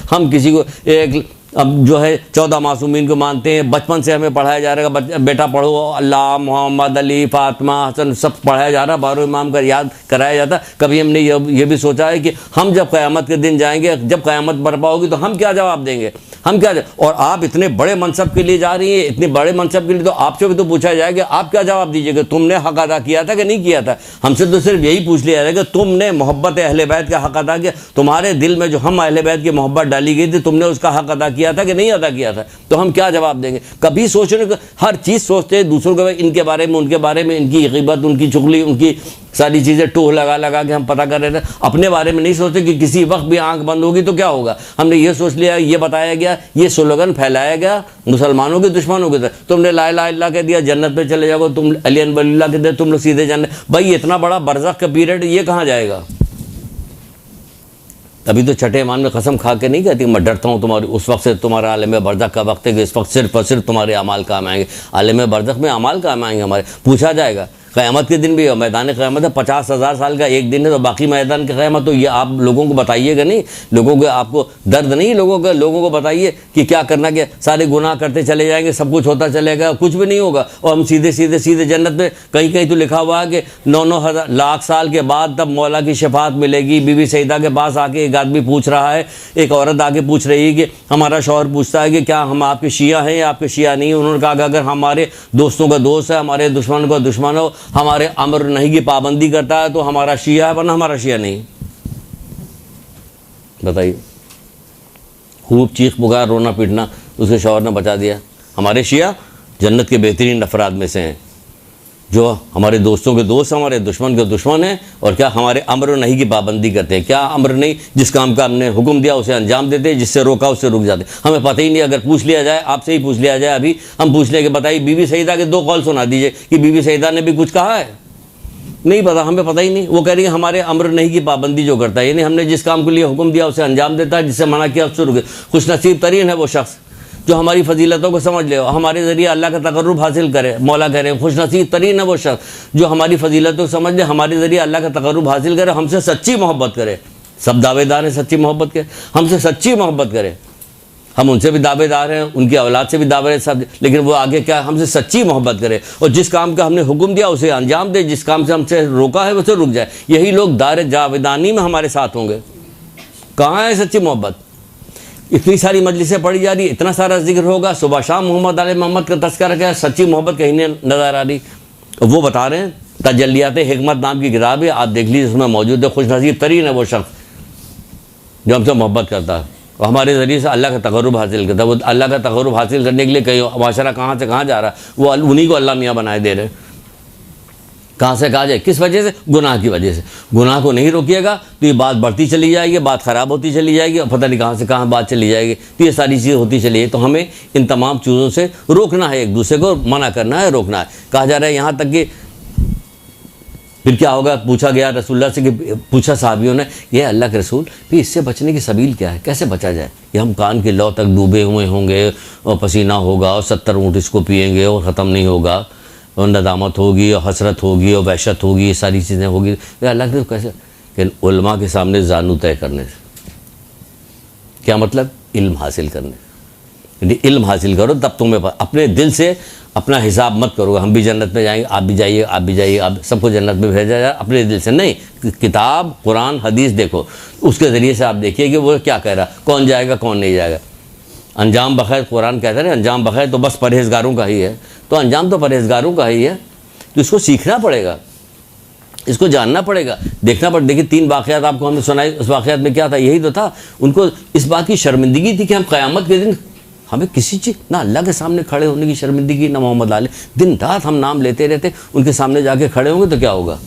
B: हम किसी को एक अब जो है 14 मासूमीन को मानते हैं, बचपन से हमें पढ़ाया जा रहा है, बेटा पढ़ो अल्लाह, मोहम्मद, अली, फातिमा, हसन, सब पढ़ाया जा रहा है, 12 इमाम का याद कराया जाता है। कभी हमने ये भी सोचा है कि हम जब क़यामत के दिन जाएंगे, जब क़यामत बर्पा होगी तो हम क्या जवाब देंगे? हम क्या? और आप इतने बड़े मनसब के लिए जा रही हैं, इतने बड़े मनसब के लिए, तो आपसे भी तो पूछा जाएगा आप क्या जवाब दीजिएगा? तुमने हक़ अदा किया था कि नहीं किया था? हमसे तो सिर्फ यही पूछ लिया जाएगा तुमने मोहब्बत अहले बैत का हक़ अदा किया, तुम्हारे दिल में जो हम अहले बैत की मोहब्बत डाली गई थी, तुमने उसका हक़ अदा किया था कि नहीं अदा किया था? तो हम क्या जवाब देंगे? कभी सोचने को हर चीज़ सोचते हैं दूसरों के, इनके बारे में, उनके बारे में, इनकी ग़ीबत, उनकी चुगली, उनकी सारी चीज़ें टोह लगा लगा के हम पता कर रहे थे। अपने बारे में नहीं सोचते कि किसी वक्त भी आंख बंद होगी तो क्या होगा। हमने ये सोच लिया, ये बताया गया, ये स्लोगन फैलाया गया मुसलमानों के दुश्मनों के तरफ, तुमने ला इलाहा इल्लल्लाह कह दिया जन्नत पे चले जाओ, तुम अली वलील्लाह कह दिया तुम लोग सीधे जन्नत। भाई इतना बड़ा बरज़ख का पीरियड, ये कहाँ जाएगा? तभी तो छठे ईमान में कसम खा के नहीं कहती मैं डरता हूँ तुम्हारी, उस वक्त से तुम्हारा आलम बरज़ख का वक्त है कि इस वक्त सिर्फ और सिर्फ तुम्हारे अमाल काम आएंगे। आलम बरज़ख में अमाल काम आएंगे हमारे, पूछा जाएगा। क़यामत के दिन भी है, मैदान क़यामत है, 50,000 साल का एक दिन है, तो बाकी मैदान की क़यामत तो ये आप लोगों को बताइएगा नहीं, लोगों को आपको दर्द नहीं, लोगों को बताइए कि क्या करना, क्या सारे गुनाह करते चले जाएंगे, सब कुछ होता चलेगा, कुछ भी नहीं होगा, और हम सीधे जन्नत में। कहीं कहीं तो लिखा हुआ है कि 9-9 लाख साल के बाद तब मौला की शफात मिलेगी। बीबी सईदा के पास आके एक आदमी पूछ रहा है, एक औरत आके पूछ रही है कि हमारा शौहर पूछता है कि क्या हम आपके शिया हैं या आपके शिया नहीं? उन्होंने कहा कि अगर हमारे दोस्तों का दोस्त है, हमारे दुश्मन का दुश्मन हो, हमारे अमर नहीं की पाबंदी करता है तो हमारा शिया है, वरना हमारा शिया नहीं। बताइए, खूब चीख पुकार रोना पीटना, उसके शौहर ने बचा दिया। हमारे शिया जन्नत के बेहतरीन अफराद में से हैं, जो हमारे दोस्तों के दोस्त, हमारे दुश्मन के दुश्मन हैं, और क्या हमारे अमर नहीं की पाबंदी करते हैं। क्या अमर नहीं? जिस काम का हमने हुक्म दिया उसे अंजाम देते हैं, जिससे रोका उससे रुक जाते। हमें पता ही नहीं। अगर पूछ लिया जाए, आपसे ही पूछ लिया जाए, अभी हम पूछ लें कि बताइए बीबी सईदा के 2 कौल सुना दीजिए कि बीबी सईदा ने भी कुछ कहा है? नहीं पता, हमें पता ही नहीं। वो कह रही है हमारे अमर नहीं की पाबंदी जो करता है, यानी हमने जिस काम के लिए हुक्म दिया उसे अंजाम देता है, जिससे मना किया उससे रुके। खुश नसीब तरीन है वो शख्स जो हमारी फजीलतों को समझ ले, हमारे ज़रिए अल्लाह का तकर्रुब हासिल करे। मौला कह रहे हैं खुश नसीब तरीन है वो शख्स जो हमारी फजीलतों को समझ ले, हमारे ज़रिए अल्लाह का तकर्रुब हासिल करे, हमसे सच्ची मोहब्बत करे। सब दावेदार हैं सच्ची मोहब्बत के, हमसे सच्ची मोहब्बत करे। हम उनसे भी दावेदार हैं, उनकी औलाद से भी दावेदार सब, लेकिन वो आगे क्या, हमसे सच्ची मोहब्बत करे और जिस काम का हमने हुक्म दिया उसे अंजाम दे, जिस काम से हमसे रोका है उसे रुक जाए। यही लोग दार जावेदानी में हमारे साथ होंगे। कहाँ है सच्ची मोहब्बत? इतनी सारी मजलिसें पढ़ी जा रही, इतना सारा जिक्र होगा, सुबह शाम मोहम्मद आले मोहम्मद का तस्करा क्या, सच्ची मोहब्बत कहीं नहीं नज़र आ रही। वो बता रहे हैं, तजल्लियात हिकमत नाम की किताब है, आप देख लीजिए, उसमें मौजूद है। खुश नसीब तरीन है वो शख्स जो हमसे मोहब्बत करता है और हमारे ज़रिए से अल्लाह का तकर्रुब हासिल करता है। वो अल्लाह का तकर्रुब हासिल करने के लिए कहीं माशरा कहाँ से कहाँ जा रहा है, वो उन्हीं को अल्लाह मियाँ बनाए दे रहे हैं। कहाँ से कहा जाए, किस वजह से? गुनाह की वजह से। गुनाह को नहीं रोकिएगा तो ये बात बढ़ती चली जाएगी, बात ख़राब होती चली जाएगी और पता नहीं कहाँ से कहाँ बात चली जाएगी। तो ये सारी चीज़ें होती चली है। तो हमें इन तमाम चीज़ों से रोकना है, एक दूसरे को मना करना है, रोकना है। कहा जा रहा है यहाँ तक कि फिर क्या होगा, पूछा गया रसूलुल्लाह से कि पूछा साहबियों ने, ये अल्लाह के रसूल भी इससे बचने की सबील क्या है, कैसे बचा जाए? ये हम कान के लौ तक डूबे हुए होंगे और पसीना होगा और 70 ऊँट इसको पिएंगे और ख़त्म नहीं होगा और नदामत होगी और हसरत होगी और वहशत होगी, ये सारी चीज़ें होगी। तो अल्लाह के कैसे? कि उलमा के सामने जानू तय करने से। क्या मतलब? इल्म हासिल करने। यदि इल्म हासिल करो तब तुम्हें अपने दिल से अपना हिसाब मत करो, हम भी जन्नत में जाएंगे, आप भी जाइए, आप भी जाइए, आप सबको जन्नत में भेजा जाए, अपने दिल से नहीं। किताब कुरान हदीस देखो, उसके ज़रिए से आप देखिए कि वो क्या कह रहा, कौन जाएगा कौन नहीं जाएगा। अंजाम बखैर, कुरान कहता है अंजाम बखैर तो बस परहेज़गारों का ही है, तो अंजाम तो परहेज़गारों का ही है, तो इसको सीखना पड़ेगा। इसको जानना पड़ेगा, देखना पड़ेगा। देखिए 3 वाक़यात आपको हमने सुनाई, उस वाक़यात में क्या था, यही तो था। उनको इस बात की शर्मिंदगी थी कि हम क़यामत के दिन हमें किसी चीज़, ना अल्लाह के सामने खड़े होने की शर्मिंदगी, ना मोहम्मद आले, दिन रात हम नाम लेते रहते, उनके सामने जाके खड़े होंगे तो क्या होगा,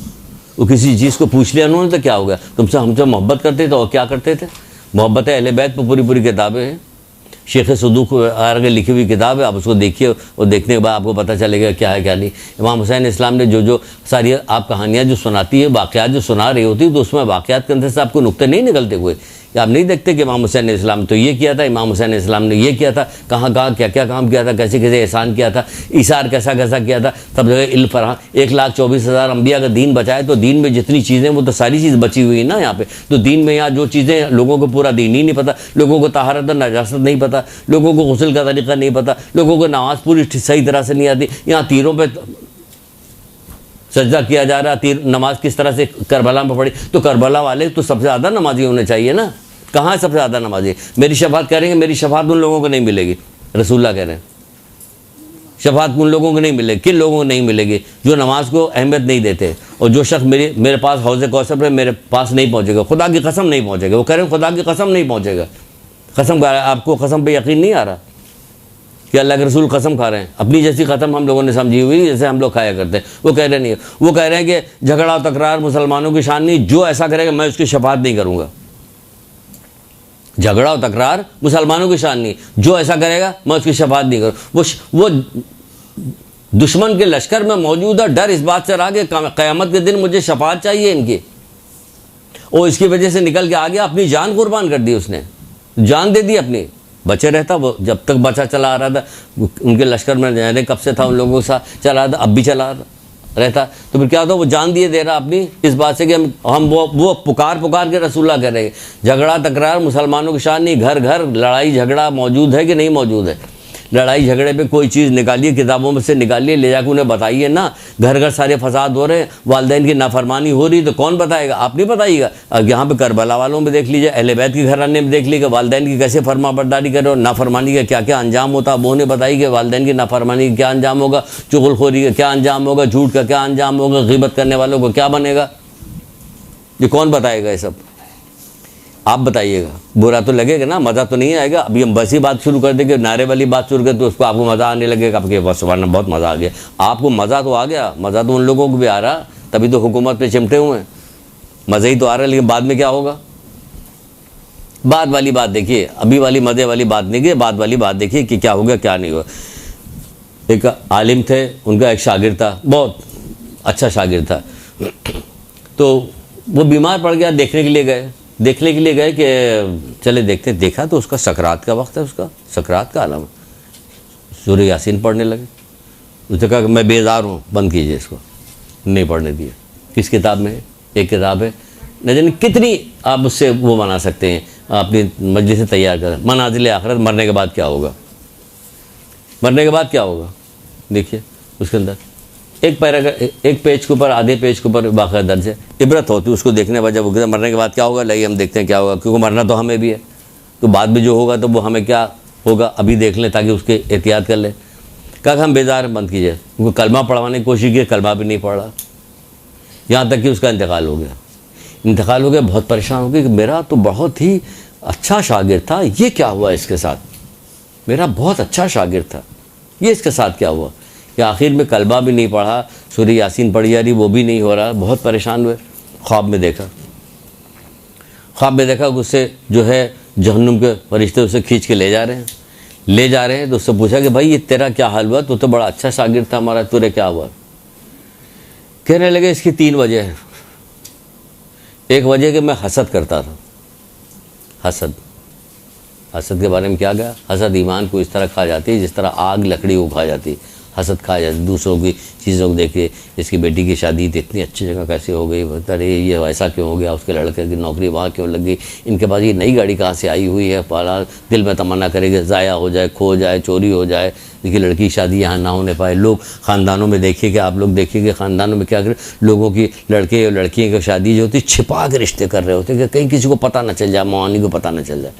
B: वो किसी चीज़ को पूछ लिया उन्होंने तो क्या होगा। तुमसे हमसे मोहब्बत करते थे और क्या करते थे, मोहब्बत अहले बैत पर पूरी पूरी किताबें हैं, शेख सदूक आगे लिखी हुई किताब है, आप उसको देखिए और देखने के बाद आपको पता चलेगा क्या है क्या नहीं। इमाम हुसैन इस्लाम ने जो सारी आप कहानियाँ जो सुनाती है, वाक़यात जो सुना रही होती है, तो उसमें वाक़यात के अंदर से आपको नुक्ते नहीं निकलते हुए, कि आप नहीं देखते कि इमाम हुसैन इस्लाम ने तो ये किया था, इमाम हुसैन इस्लाम ने ये किया था, कहाँ कहाँ क्या क्या काम किया था, कैसे कैसे एहसान किया था, इशार कैसा कैसा किया था, सब जगह इल्म फरहा। 1,24,000 अम्बिया का दीन बचाए, तो दीन में जितनी चीज़ें वो तो सारी चीज़ बची हुई है ना यहाँ पे। तो दीन में यहाँ जो चीज़ें लोगों को पूरा दीन ही नहीं पता, लोगों को तहारत और नजासत नहीं पता, लोगों को गुस्ल का तरीका नहीं पता, लोगों को नमाज पूरी सही तरह से नहीं आती। यहाँ तीरों पर सजदा किया जा रहा, तीर नमाज किस तरह से करबला में पढ़ी, तो करबला वाले तो सबसे ज़्यादा नमाजी होने चाहिए ना, कहाँ है सबसे ज़्यादा नमाजी। मेरी शफात करेंगे, मेरी शफात उन लोगों को नहीं मिलेगी, रसूलुल्लाह कह रहे हैं, शफात उन लोगों को नहीं मिलेगी। किन लोगों को नहीं मिलेगी, जो नमाज को अहमियत नहीं देते, और जो शख्स मेरे पास हौज़े कौसर पे मेरे पास नहीं पहुँचेगा, खुदा की कसम नहीं पहुँचेगा। वो कह रहे हैं खुदा की कसम नहीं पहुँचेगा, कसम आपको कसम पे यकीन नहीं आ रहा कि अल्लाह के रसूल कसम खा रहे हैं, अपनी जैसी कसम हम लोगों ने समझी हुई जैसे हम लोग खाया करते हैं। वो कह रहे नहीं है, वो कह रहे हैं कि झगड़ा तकरार मुसलमानों की शान नहीं, जो ऐसा करेगा मैं उसकी शफात नहीं करूँगा। झगड़ा और तकरार मुसलमानों की शान नहीं, जो ऐसा करेगा मैं उसकी शफात नहीं करूँ। वो दुश्मन के लश्कर में मौजूद है, डर इस बात से रहा कि क़यामत के दिन मुझे शफात चाहिए इनकी, और इसकी वजह से निकल के आ गया, अपनी जान कुर्बान कर दी, उसने जान दे दी अपनी। बचे रहता वो, जब तक बचा चला आ रहा था, उनके लश्कर में जाने कब से था, उन लोगों के साथ चला रहा था, अब भी चला रहता, तो फिर क्या होता, वो जान दिए दे रहा अपनी, इस बात से कि हम वो पुकार के रसूलुल्लाह कह रहे हैं झगड़ा तकरार मुसलमानों की शान नहीं। घर घर लड़ाई झगड़ा मौजूद है कि नहीं मौजूद है, लड़ाई झगड़े पे कोई चीज़ निकालिए, किताबों में से निकालिए, ले जाकर उन्हें बताइए ना। घर घर सारे फसाद हो रहे हैं, वालिदैन की नाफरमानी हो रही, तो कौन बताएगा, आप नहीं बताइएगा। अब यहाँ पे करबला वालों में देख लीजिए, अहले बैत के घराने में देख लीजिए, वालिदैन की कैसे फरमा बरदारी करे और नाफरमानी का क्या क्या अंजाम होता है, वो ने बताई कि वालिदैन की नाफरमानी का क्या अंजाम होगा, चुगलखोरी का क्या अंजाम होगा, झूठ का क्या अंजाम होगा, ग़ीबत करने वालों को क्या बनेगा, ये कौन बताएगा ये सब, आप बताइएगा। बुरा तो लगेगा ना, मज़ा तो नहीं आएगा। अभी हम बसी बात शुरू कर देंगे, नारे वाली बात शुरू कर, तो उसको आपको मज़ा आने लगेगा, आपके बस वरना बहुत मज़ा आ गया। आपको मज़ा तो आ गया, मज़ा तो उन लोगों को भी आ रहा, तभी तो हुकूमत पे चिमटे हुए हैं, मज़े ही तो आ रहा है। लेकिन बाद में क्या होगा, बाद वाली बात देखिए, अभी वाली मज़े वाली बात नहीं की, बाद वाली बात देखिए कि क्या होगा क्या नहीं होगा। एक आलिम थे, उनका एक शागिर्द था, बहुत अच्छा शागिर्द था, तो वो बीमार पड़ गया, देखने के लिए गए कि चले देखते, देखा तो उसका सकरात का वक्त है, उसका सकरात का आलम, सूरह यासीन पढ़ने लगे। उसने कहा कि मैं बेजार हूँ, बंद कीजिए इसको, नहीं पढ़ने दिए। किस किताब में है, एक किताब है, न जाने कितनी आप उससे वो बना सकते हैं, अपनी मजलिस से तैयार कर, मनाजिल आखिरत, मरने के बाद क्या होगा, मरने के बाद क्या होगा, देखिए उसके अंदर एक पेज के ऊपर, आधे पेज के ऊपर बाकायदा दर्ज है, इबरत होती है उसको देखने बाद। जब मरने के बाद क्या होगा, लाइए हम देखते हैं क्या होगा, क्योंकि मरना तो हमें भी है, तो बाद में जो होगा तो वो हमें क्या होगा अभी देख लें, ताकि उसके एहतियात कर लें। कहा हम बेजार बंद कीजिए, क्योंकि कलमा पढ़वाने की कोशिश की, कलमा भी नहीं पढ़ा, यहाँ तक कि उसका इंतकाल हो गया। बहुत परेशान हो गया कि मेरा तो बहुत ही अच्छा शागिर्द था, ये क्या हुआ इसके साथ, मेरा बहुत अच्छा शागिर्द था, ये इसके साथ क्या हुआ, कि आखिर में कलमा भी नहीं पढ़ा, सूरह यासीन पढ़ी जा रही, वो भी नहीं हो रहा। बहुत परेशान हुए। ख्वाब में देखा उससे जो है जहन्नुम के फरिश्ते उसे खींच के ले जा रहे हैं। तो उससे पूछा कि भाई ये तेरा क्या हाल हुआ, तू तो बड़ा अच्छा शागिर्द था हमारा, तुरे क्या हुआ। कहने लगे इसकी 3 वजह है। एक वजह कि मैं हसद करता था। हसद के बारे में क्या गया, हसद ईमान को इस तरह खा जाती है जिस तरह आग लकड़ी को खा जाती है। हसद खा जाती, दूसरों की चीज़ों को देखिए, इसकी बेटी की शादी तो इतनी अच्छी जगह कैसे हो गई, अरे ये ऐसा क्यों हो गया, उसके लड़के की नौकरी वहाँ क्यों लग गई, इनके पास ये नई गाड़ी कहाँ से आई हुई है, पाला दिल में तमन्ना करेगा ज़ाया हो जाए, खो जाए, चोरी हो जाए, देखिए लड़की की शादी यहाँ ना होने पाए। लोग ख़ानदानों में देखिए कि आप लोग देखिए कि ख़ानदानों में क्या करें, लोगों की लड़के और लड़कियों की शादी जो होती छिपा के रिश्ते कर रहे होते कि कहीं किसी को पता ना चल जाए, मौनी को पता ना चल जाए।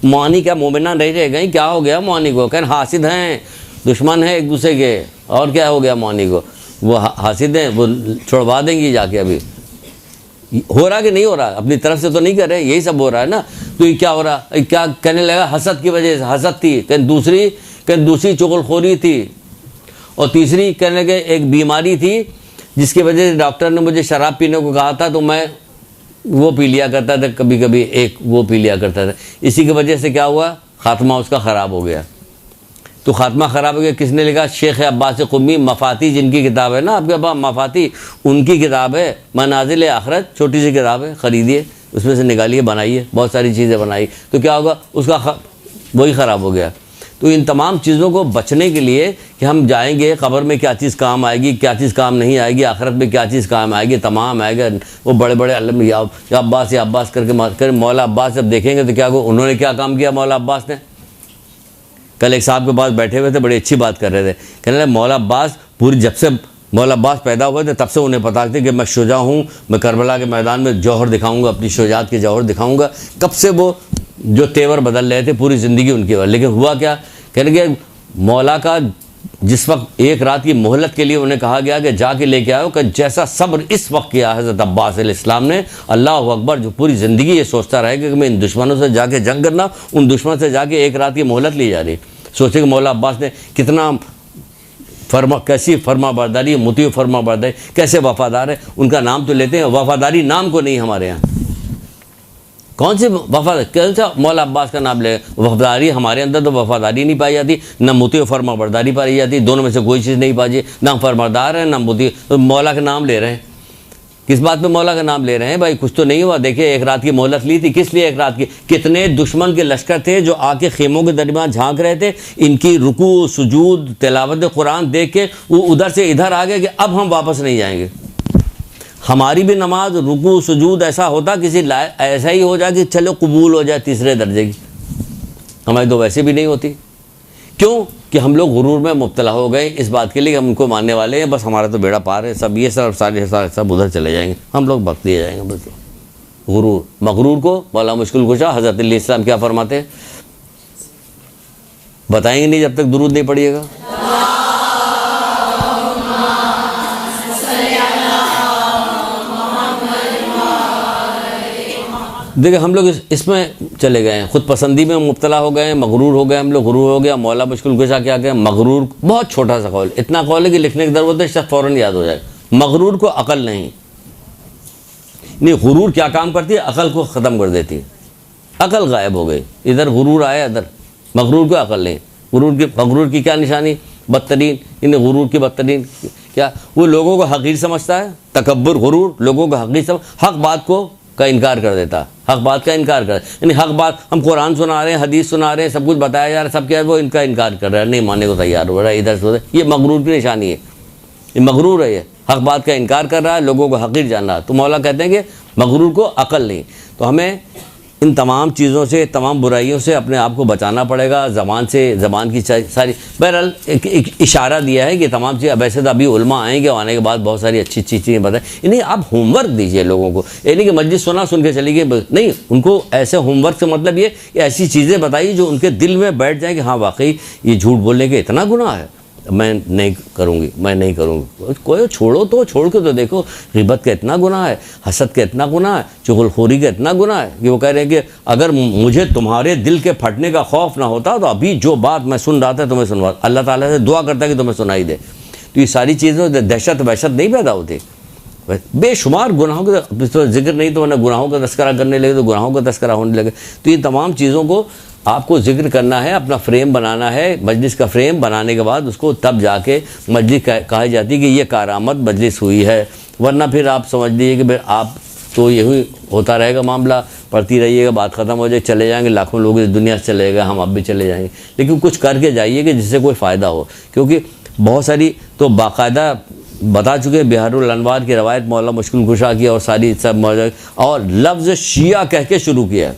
B: मौनी क्या मोमिना नहीं रह गई, क्या हो गया मौनी को, कहन हासिद हैं, दुश्मन है एक दूसरे के, और क्या हो गया मौनी को, वो हासिद हैं, वो छुड़वा देंगी जाके, अभी हो रहा कि नहीं हो रहा, अपनी तरफ से तो नहीं कर रहे, यही सब हो रहा है ना। तो ये क्या हो रहा, क्या कहने लगा, हसद की वजह से, हसद थी, कहीं दूसरी चुगलखोरी थी, और तीसरी कहने लगे एक बीमारी थी जिसकी वजह से डॉक्टर ने मुझे शराब पीने को कहा था, तो मैं वो पी लिया करता था, कभी कभी एक वो पी लिया करता था। इसी की वजह से क्या हुआ, खात्मा उसका ख़राब हो गया। तो खात्मा ख़राब हो गया, किसने लिखा, शेख अब्बास क़ुमी, मफाती जिनकी किताब है ना आपके पास, मफाती, उनकी किताब है, मनाजिल आखिरत, छोटी सी किताब है, ख़रीदिए, उसमें से निकालिए, बनाइए, बहुत सारी चीज़ें बनाई, तो क्या होगा, उसका वही ख़राब हो गया। तो इन तमाम चीज़ों को बचने के लिए कि हम जाएंगे कब्र में क्या चीज़ काम आएगी, क्या चीज़ काम नहीं आएगी, आखिरत में क्या चीज़ काम आएगी, तमाम आएगा। वो बड़े बड़े अल्लाह या अब्बास करके मौला अब्बास जब देखेंगे तो क्या को, उन्होंने क्या काम किया मौला अब्बास ने। कल एक साहब के पास बैठे हुए थे, बड़ी अच्छी बात कर रहे थे, कहने लगे मौला अब्बास पूरी, जब से मौला अब्बास पैदा हुए थे तब से उन्हें पता था कि मैं शुजा हूँ, मैं करबला के मैदान में जौहर दिखाऊंगा, अपनी शुजात के जौहर दिखाऊंगा। कब से वो जो तेवर बदल रहे थे, पूरी ज़िंदगी उनकी। लेकिन हुआ क्या, कहने लगे मौला का जिस वक्त एक रात की मोहलत के लिए उन्हें कहा गया कि जाके लेके आओ, कि जैसा सब्र इस वक्त किया हज़रत अब्बास अलैहिस्सलाम ने, अल्लाह अकबर, जो पूरी ज़िंदगी ये सोचता रहेगा कि मैं इन दुश्मनों से जाके जंग करना, उन दुश्मन से जाके एक रात की मोहलत ली जा रही। सोचे कि मौला अब्बास ने कितना कैसी फरमा बरदारी, मुती फरमा बरदारी, कैसे वफ़ादार है। उनका नाम तो लेते हैं, वफ़ादारी नाम को नहीं हमारे यहाँ। कौन सी वफादारी, कौन सा मौला अब्बास का नाम ले, वफादारी हमारे अंदर तो वफादारी नहीं पाई जाती, न मुती फरमा बरदारी पाई जाती, दोनों में से कोई चीज़ नहीं पाई, ना फरमादार है ना मुती। तो मौला का नाम ले रहे हैं, किस बात पे मौला का नाम ले रहे हैं भाई, कुछ तो नहीं हुआ। देखिए एक रात की मोहलत ली थी, किस लिए एक रात की, कितने दुश्मन के लश्कर थे जो आके खेमों के दरमियान झांक रहे थे, इनकी रुकू सुजूद तिलावत कुरान देख के वो उधर से इधर आ गए कि अब हम वापस नहीं जाएंगे। हमारी भी नमाज रुकू सुजूद ऐसा होता, किसी ऐसा ही हो जाए कि चलो कबूल हो जाए तीसरे दर्जे की, हमारी तो वैसे भी नहीं होती। क्यों कि हम लोग गुरूर में मुब्तला हो गए इस बात के लिए कि हम उनको मानने वाले हैं, बस हमारा तो बेड़ा पार है, सब ये सब उधर चले जाएंगे, हम लोग भक्त दिए जाएंगे बस। गुरूर, मगरूर को मौला मुश्किल कुशा हज़रत अली इस्लाम क्या फरमाते हैं, बताएंगे नहीं जब तक दुरूद नहीं पढ़िएगा। देखिए हम लोग इसमें चले गए हैं, खुद पसंदी में मुब्तला हो गए हैं, मगरूर हो गए हम लोग, गुरूर हो गया। मौला मुश्किल कुशा क्या कहें, मगरूर बहुत छोटा सा कौल, इतना कौल है कि लिखने की ज़रूरत है, शख्स फ़ौरन याद हो जाए। मगरूर को अकल नहीं, गुरूर क्या काम करती है, अकल को ख़त्म कर देती है, अकल गायब हो गई, इधर गुरूर आया इधर, मगरूर को अकल नहीं। मगरूर की क्या निशानी, बदतरीन, इन्हें गुरूर की बदतरीन क्या, वो लोगों को हकीर समझता है, तकब्बुर गुरूर, लोगों को हकीर समझ, हक बात को का इनकार कर देता, हक बात का इनकार कर, यानी हक बात, हम कुरान सुना रहे हैं, हदीस सुना रहे हैं, सब कुछ बताया जा रहा है, सब क्या है, वो इनका इनकार कर रहा है, नहीं मानने को तैयार हो रहा है, इधर से ये मगरूर की निशानी है, ये मगरूर है, ये हक बात का इनकार कर रहा है, लोगों को हकीर जान रहा है। तो मौला कहते हैं कि मगरूर को अकल नहीं। तो हमें इन तमाम चीज़ों से, तमाम बुराइयों से अपने आप को बचाना पड़ेगा, ज़बान से, ज़बान की सारी, बहरहाल एक इशारा दिया है कि तमाम चीज़ें, अब ऐसे तो अभी उलमा आएंगे, आने के बाद बहुत सारी अच्छी अच्छी चीज़ें बताएं, इन्हें आप होमवर्क दीजिए लोगों को, ये नहीं कि मस्जिद सुना सुन के चली गई, नहीं, उनको ऐसे होमवर्क से मतलब ये ऐसी चीज़ें बताइए जो उनके दिल में बैठ जाए कि हाँ वाकई ये झूठ बोलने के इतना गुनाह है, मैं नहीं करूँगी, मैं नहीं करूँगी। कोई छोड़ो तो, छोड़ के तो देखो, ग़िबत का इतना गुनाह है, हसद का इतना गुनाह है, चुगलखोरी का इतना गुनाह है कि वो कह रहे हैं कि अगर मुझे तुम्हारे दिल के फटने का खौफ ना होता तो अभी जो बात मैं सुन रहा था तुम्हें सुनवा, अल्लाह ताला से दुआ करता कि तुम्हें सुनाई दे। तो ये सारी चीज़ें दहशत वहशत नहीं पैदा होती, बेशुमार गुनाहों का तो जिक्र नहीं, तो वरना गुनाहों का तस्करा करने लगे तो गुनाहों का तस्करा होने लगे। तो ये तमाम चीज़ों को आपको जिक्र करना है, अपना फ्रेम बनाना है, मजलिस का फ्रेम बनाने के बाद उसको तब जाके मजलिस कही जाती है कि ये कारामद मजलिस हुई है, वरना फिर आप समझ लीजिए कि भाई आप तो यही होता रहेगा मामला, पढ़ती रहिएगा, बात ख़त्म हो जाए, चले जाएंगे, लाखों लोग इस दुनिया से चले गए, हम अब भी चले जाएंगे। लेकिन कुछ करके जाइए कि जिससे कोई फ़ायदा हो, क्योंकि बहुत सारी तो बाकायदा बता चुके बिहारुल अनवार की रवायत मौला मुश्किल कुशा की और सारी सब मौजूद, और लफ्ज़ शिया कह के शुरू किया।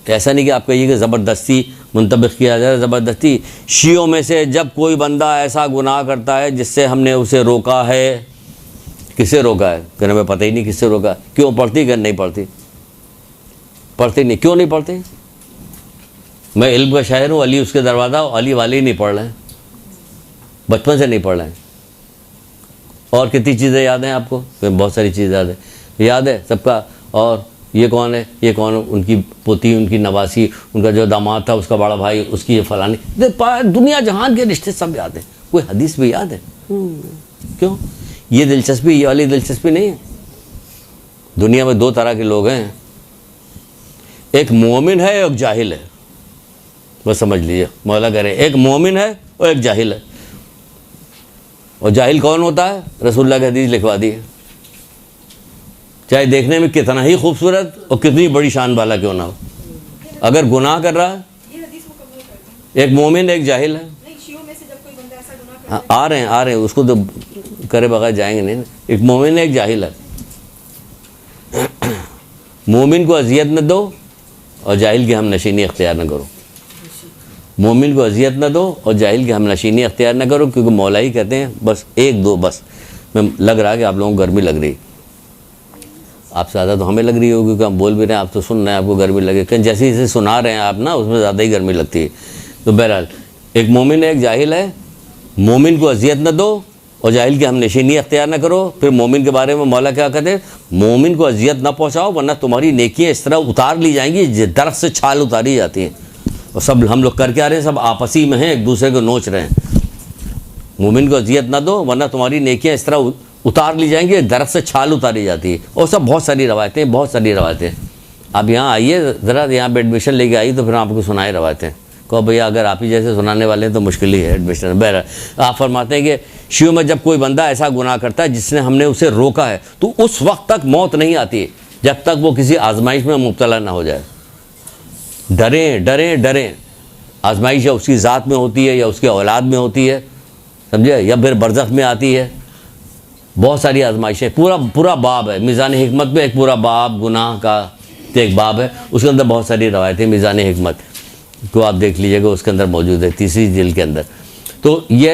B: ऐसा नहीं कि आप कहिए कि ज़बरदस्ती मुंतबिक किया जाए, ज़बरदस्ती शियों में से जब कोई बंदा ऐसा गुनाह करता है जिससे हमने उसे रोका है, किसे रोका है, कहने में पता ही नहीं किससे रोका, क्यों पढ़ती, क्या नहीं पढ़ती, पढ़ती नहीं, क्यों नहीं पढ़ती, मैं इल्म का शायर हूँ, अली उसके दरवाज़ा, अली वाले ही नहीं पढ़ रहे हैं, बचपन से नहीं पढ़ रहे हैं, और कितनी चीज़ें याद हैं आपको? बहुत सारी चीज़ें याद है सबका। और ये कौन है, ये कौन, उनकी पोती, उनकी नवासी, उनका जो दामाद था उसका बड़ा भाई, उसकी ये फलानी, दुनिया जहान के रिश्ते सब याद है। कोई हदीस भी याद है? क्यों? ये दिलचस्पी, ये वाली दिलचस्पी नहीं है। दुनिया में दो तरह के लोग हैं, एक मोमिन है एक जाहिल है। बस समझ लीजिए, मौला कह रहे एक मोमिन है और एक जाहिल है। और जाहिल कौन होता है? रसूलुल्लाह की हदीस लिखवा दी है, चाहे देखने में कितना ही खूबसूरत और कितनी बड़ी शान वाला क्यों ना हो, अगर गुनाह कर रहा है, एक मोमिन एक जाहिल है। हाँ, आ रहे हैं, उसको तो करे बगैर जाएंगे नहीं। एक मोमिन एक जाहिल है। मोमिन को अजियत न दो और जाहिल की हम नशीनी अख्तियार न करो। मोमिन को अजियत न दो और जाहिल की हम नशीनी अख्तियार न करो, क्योंकि मौला ही कहते हैं बस एक दो, बस मैं लग रहा है कि आप लोगों को गर्मी लग रही, आपसे ज़्यादा तो हमें लग रही होगी क्योंकि हम बोल भी रहे हैं, आप तो सुन रहे हैं, आपको गर्मी लगे, कहीं जैसे जैसे सुना रहे हैं आप ना, उसमें ज़्यादा ही गर्मी लगती है। तो बहरहाल एक मोमिन एक जाहिल है। मोमिन को अजियत न दो और जाहिल की हम नशीनी अख्तियार न करो। फिर मोमिन के बारे में मौला क्या कहते हैं? मोमिन को अजियत न पहुँचाओ वरना तुम्हारी नेकियाँ इस तरह उतार ली जाएंगी, दरख्त से छाल उतारी जाती हैं। और सब हम लोग कर क्या रहे हैं? सब आपसी में हैं, एक दूसरे को नोच रहे हैं। मोमिन को अजियत न दो वरना तुम्हारी नेकियाँ इस तरह उतार ली जाएंगी, दरख्त से छाल उतारी जाती है। और सब बहुत सारी रवायतें। आप यहाँ आइए ज़रा, यहाँ पे एडमिशन लेके आई तो फिर आपको सुनाए रवायतें। कहो भैया अगर आप ही जैसे सुनाने वाले हैं तो मुश्किल ही है एडमिशन। बहरहाल आप फरमाते हैं कि शियों में जब कोई बंदा ऐसा गुनाह करता है जिसने हमने उसे रोका है, तो उस वक्त तक मौत नहीं आती जब तक वो किसी आजमाइश में मुब्तला ना हो जाए। डरें। आजमाइश या उसकी ज़ात में होती है या उसके औलाद में होती है, समझे, या फिर बरज़ख में आती है। बहुत सारी आजमाइशें, पूरा बाब है मीज़ान हिकमत में, एक पूरा बाब गुनाह का एक बाब है, उसके अंदर बहुत सारी रवायतें मीज़ान हिकमत को आप देख लीजिएगा, उसके अंदर मौजूद है, 3री जिल्द के अंदर। तो ये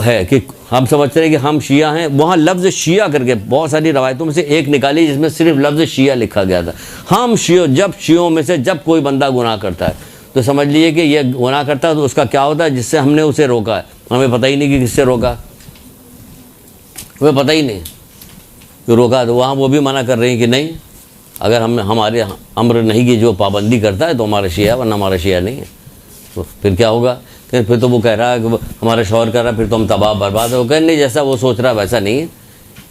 B: है कि हम समझते हैं कि हम शिया हैं, वहाँ लफ्ज़ शिया करके बहुत सारी रवायतों में से एक निकाली जिसमें सिर्फ लफ्ज़ शिया लिखा गया था। हम शियों में से जब कोई बंदा गुनाह करता है तो समझ लीजिए कि ये गुनाह करता है तो उसका क्या होता है, जिससे हमने उसे रोका है। हमें पता ही नहीं कि किससे रोका, हमें पता ही नहीं कि रोका। तो वहाँ वो भी मना कर रहे हैं कि नहीं, अगर हमारे अम्र नहीं की जो पाबंदी करता है तो हमारा शिया, वरना हमारा शिया नहीं है। तो फिर क्या होगा? फिर तो वो कह रहा है कि हमारा शौहर कर रहा है, फिर तो हम तबाह बर्बाद हो गए। नहीं, जैसा वो सोच रहा है वैसा नहीं है।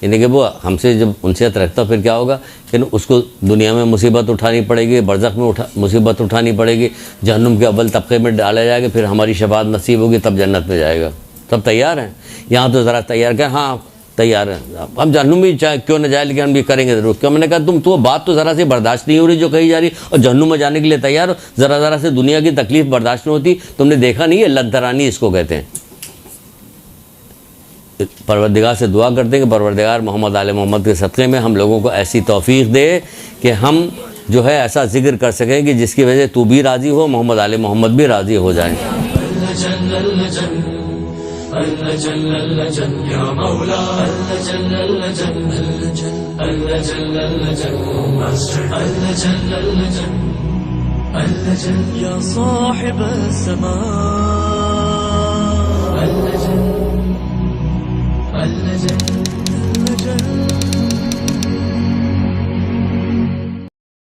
B: यानी कि वो हमसे जब उनसे रखता फिर क्या होगा कि उसको दुनिया में मुसीबत उठानी पड़ेगी, बरज़ख में मुसीबत उठानी पड़ेगी, जहन्नुम के अव्वल तबके में डाला जाएगा, फिर हमारी शफाअत नसीब होगी तब जन्नत में जाएगा। सब तैयार हैं यहाँ, तो ज़रा तैयार कर। हाँ तैयार हैं हम, जहन्नुम भी चाहे क्यों न जाए लेकिन हम भी करेंगे ज़रूर। क्यों? मैंने कहा तुम तो बात तो ज़रा से बर्दाश्त नहीं हो रही जो कही जा रही, और जहन्नुम में जाने के लिए तैयार हो। ज़रा से दुनिया की तकलीफ़ बर्दाश्त नहीं होती। तुमने देखा नहीं है, लंतरानी इसको कहते हैं। परवरदिगार से दुआ करते हैं कि परवरदिगार मोहम्मद आले मोहम्मद के सदक़े में हम लोगों को ऐसी तौफीक दे कि हम जो है ऐसा जिक्र कर सकें कि जिसकी वजह तू भी राज़ी हो, मोहम्मद आले मोहम्मद भी राज़ी हो जाएं।
C: या साहिब समा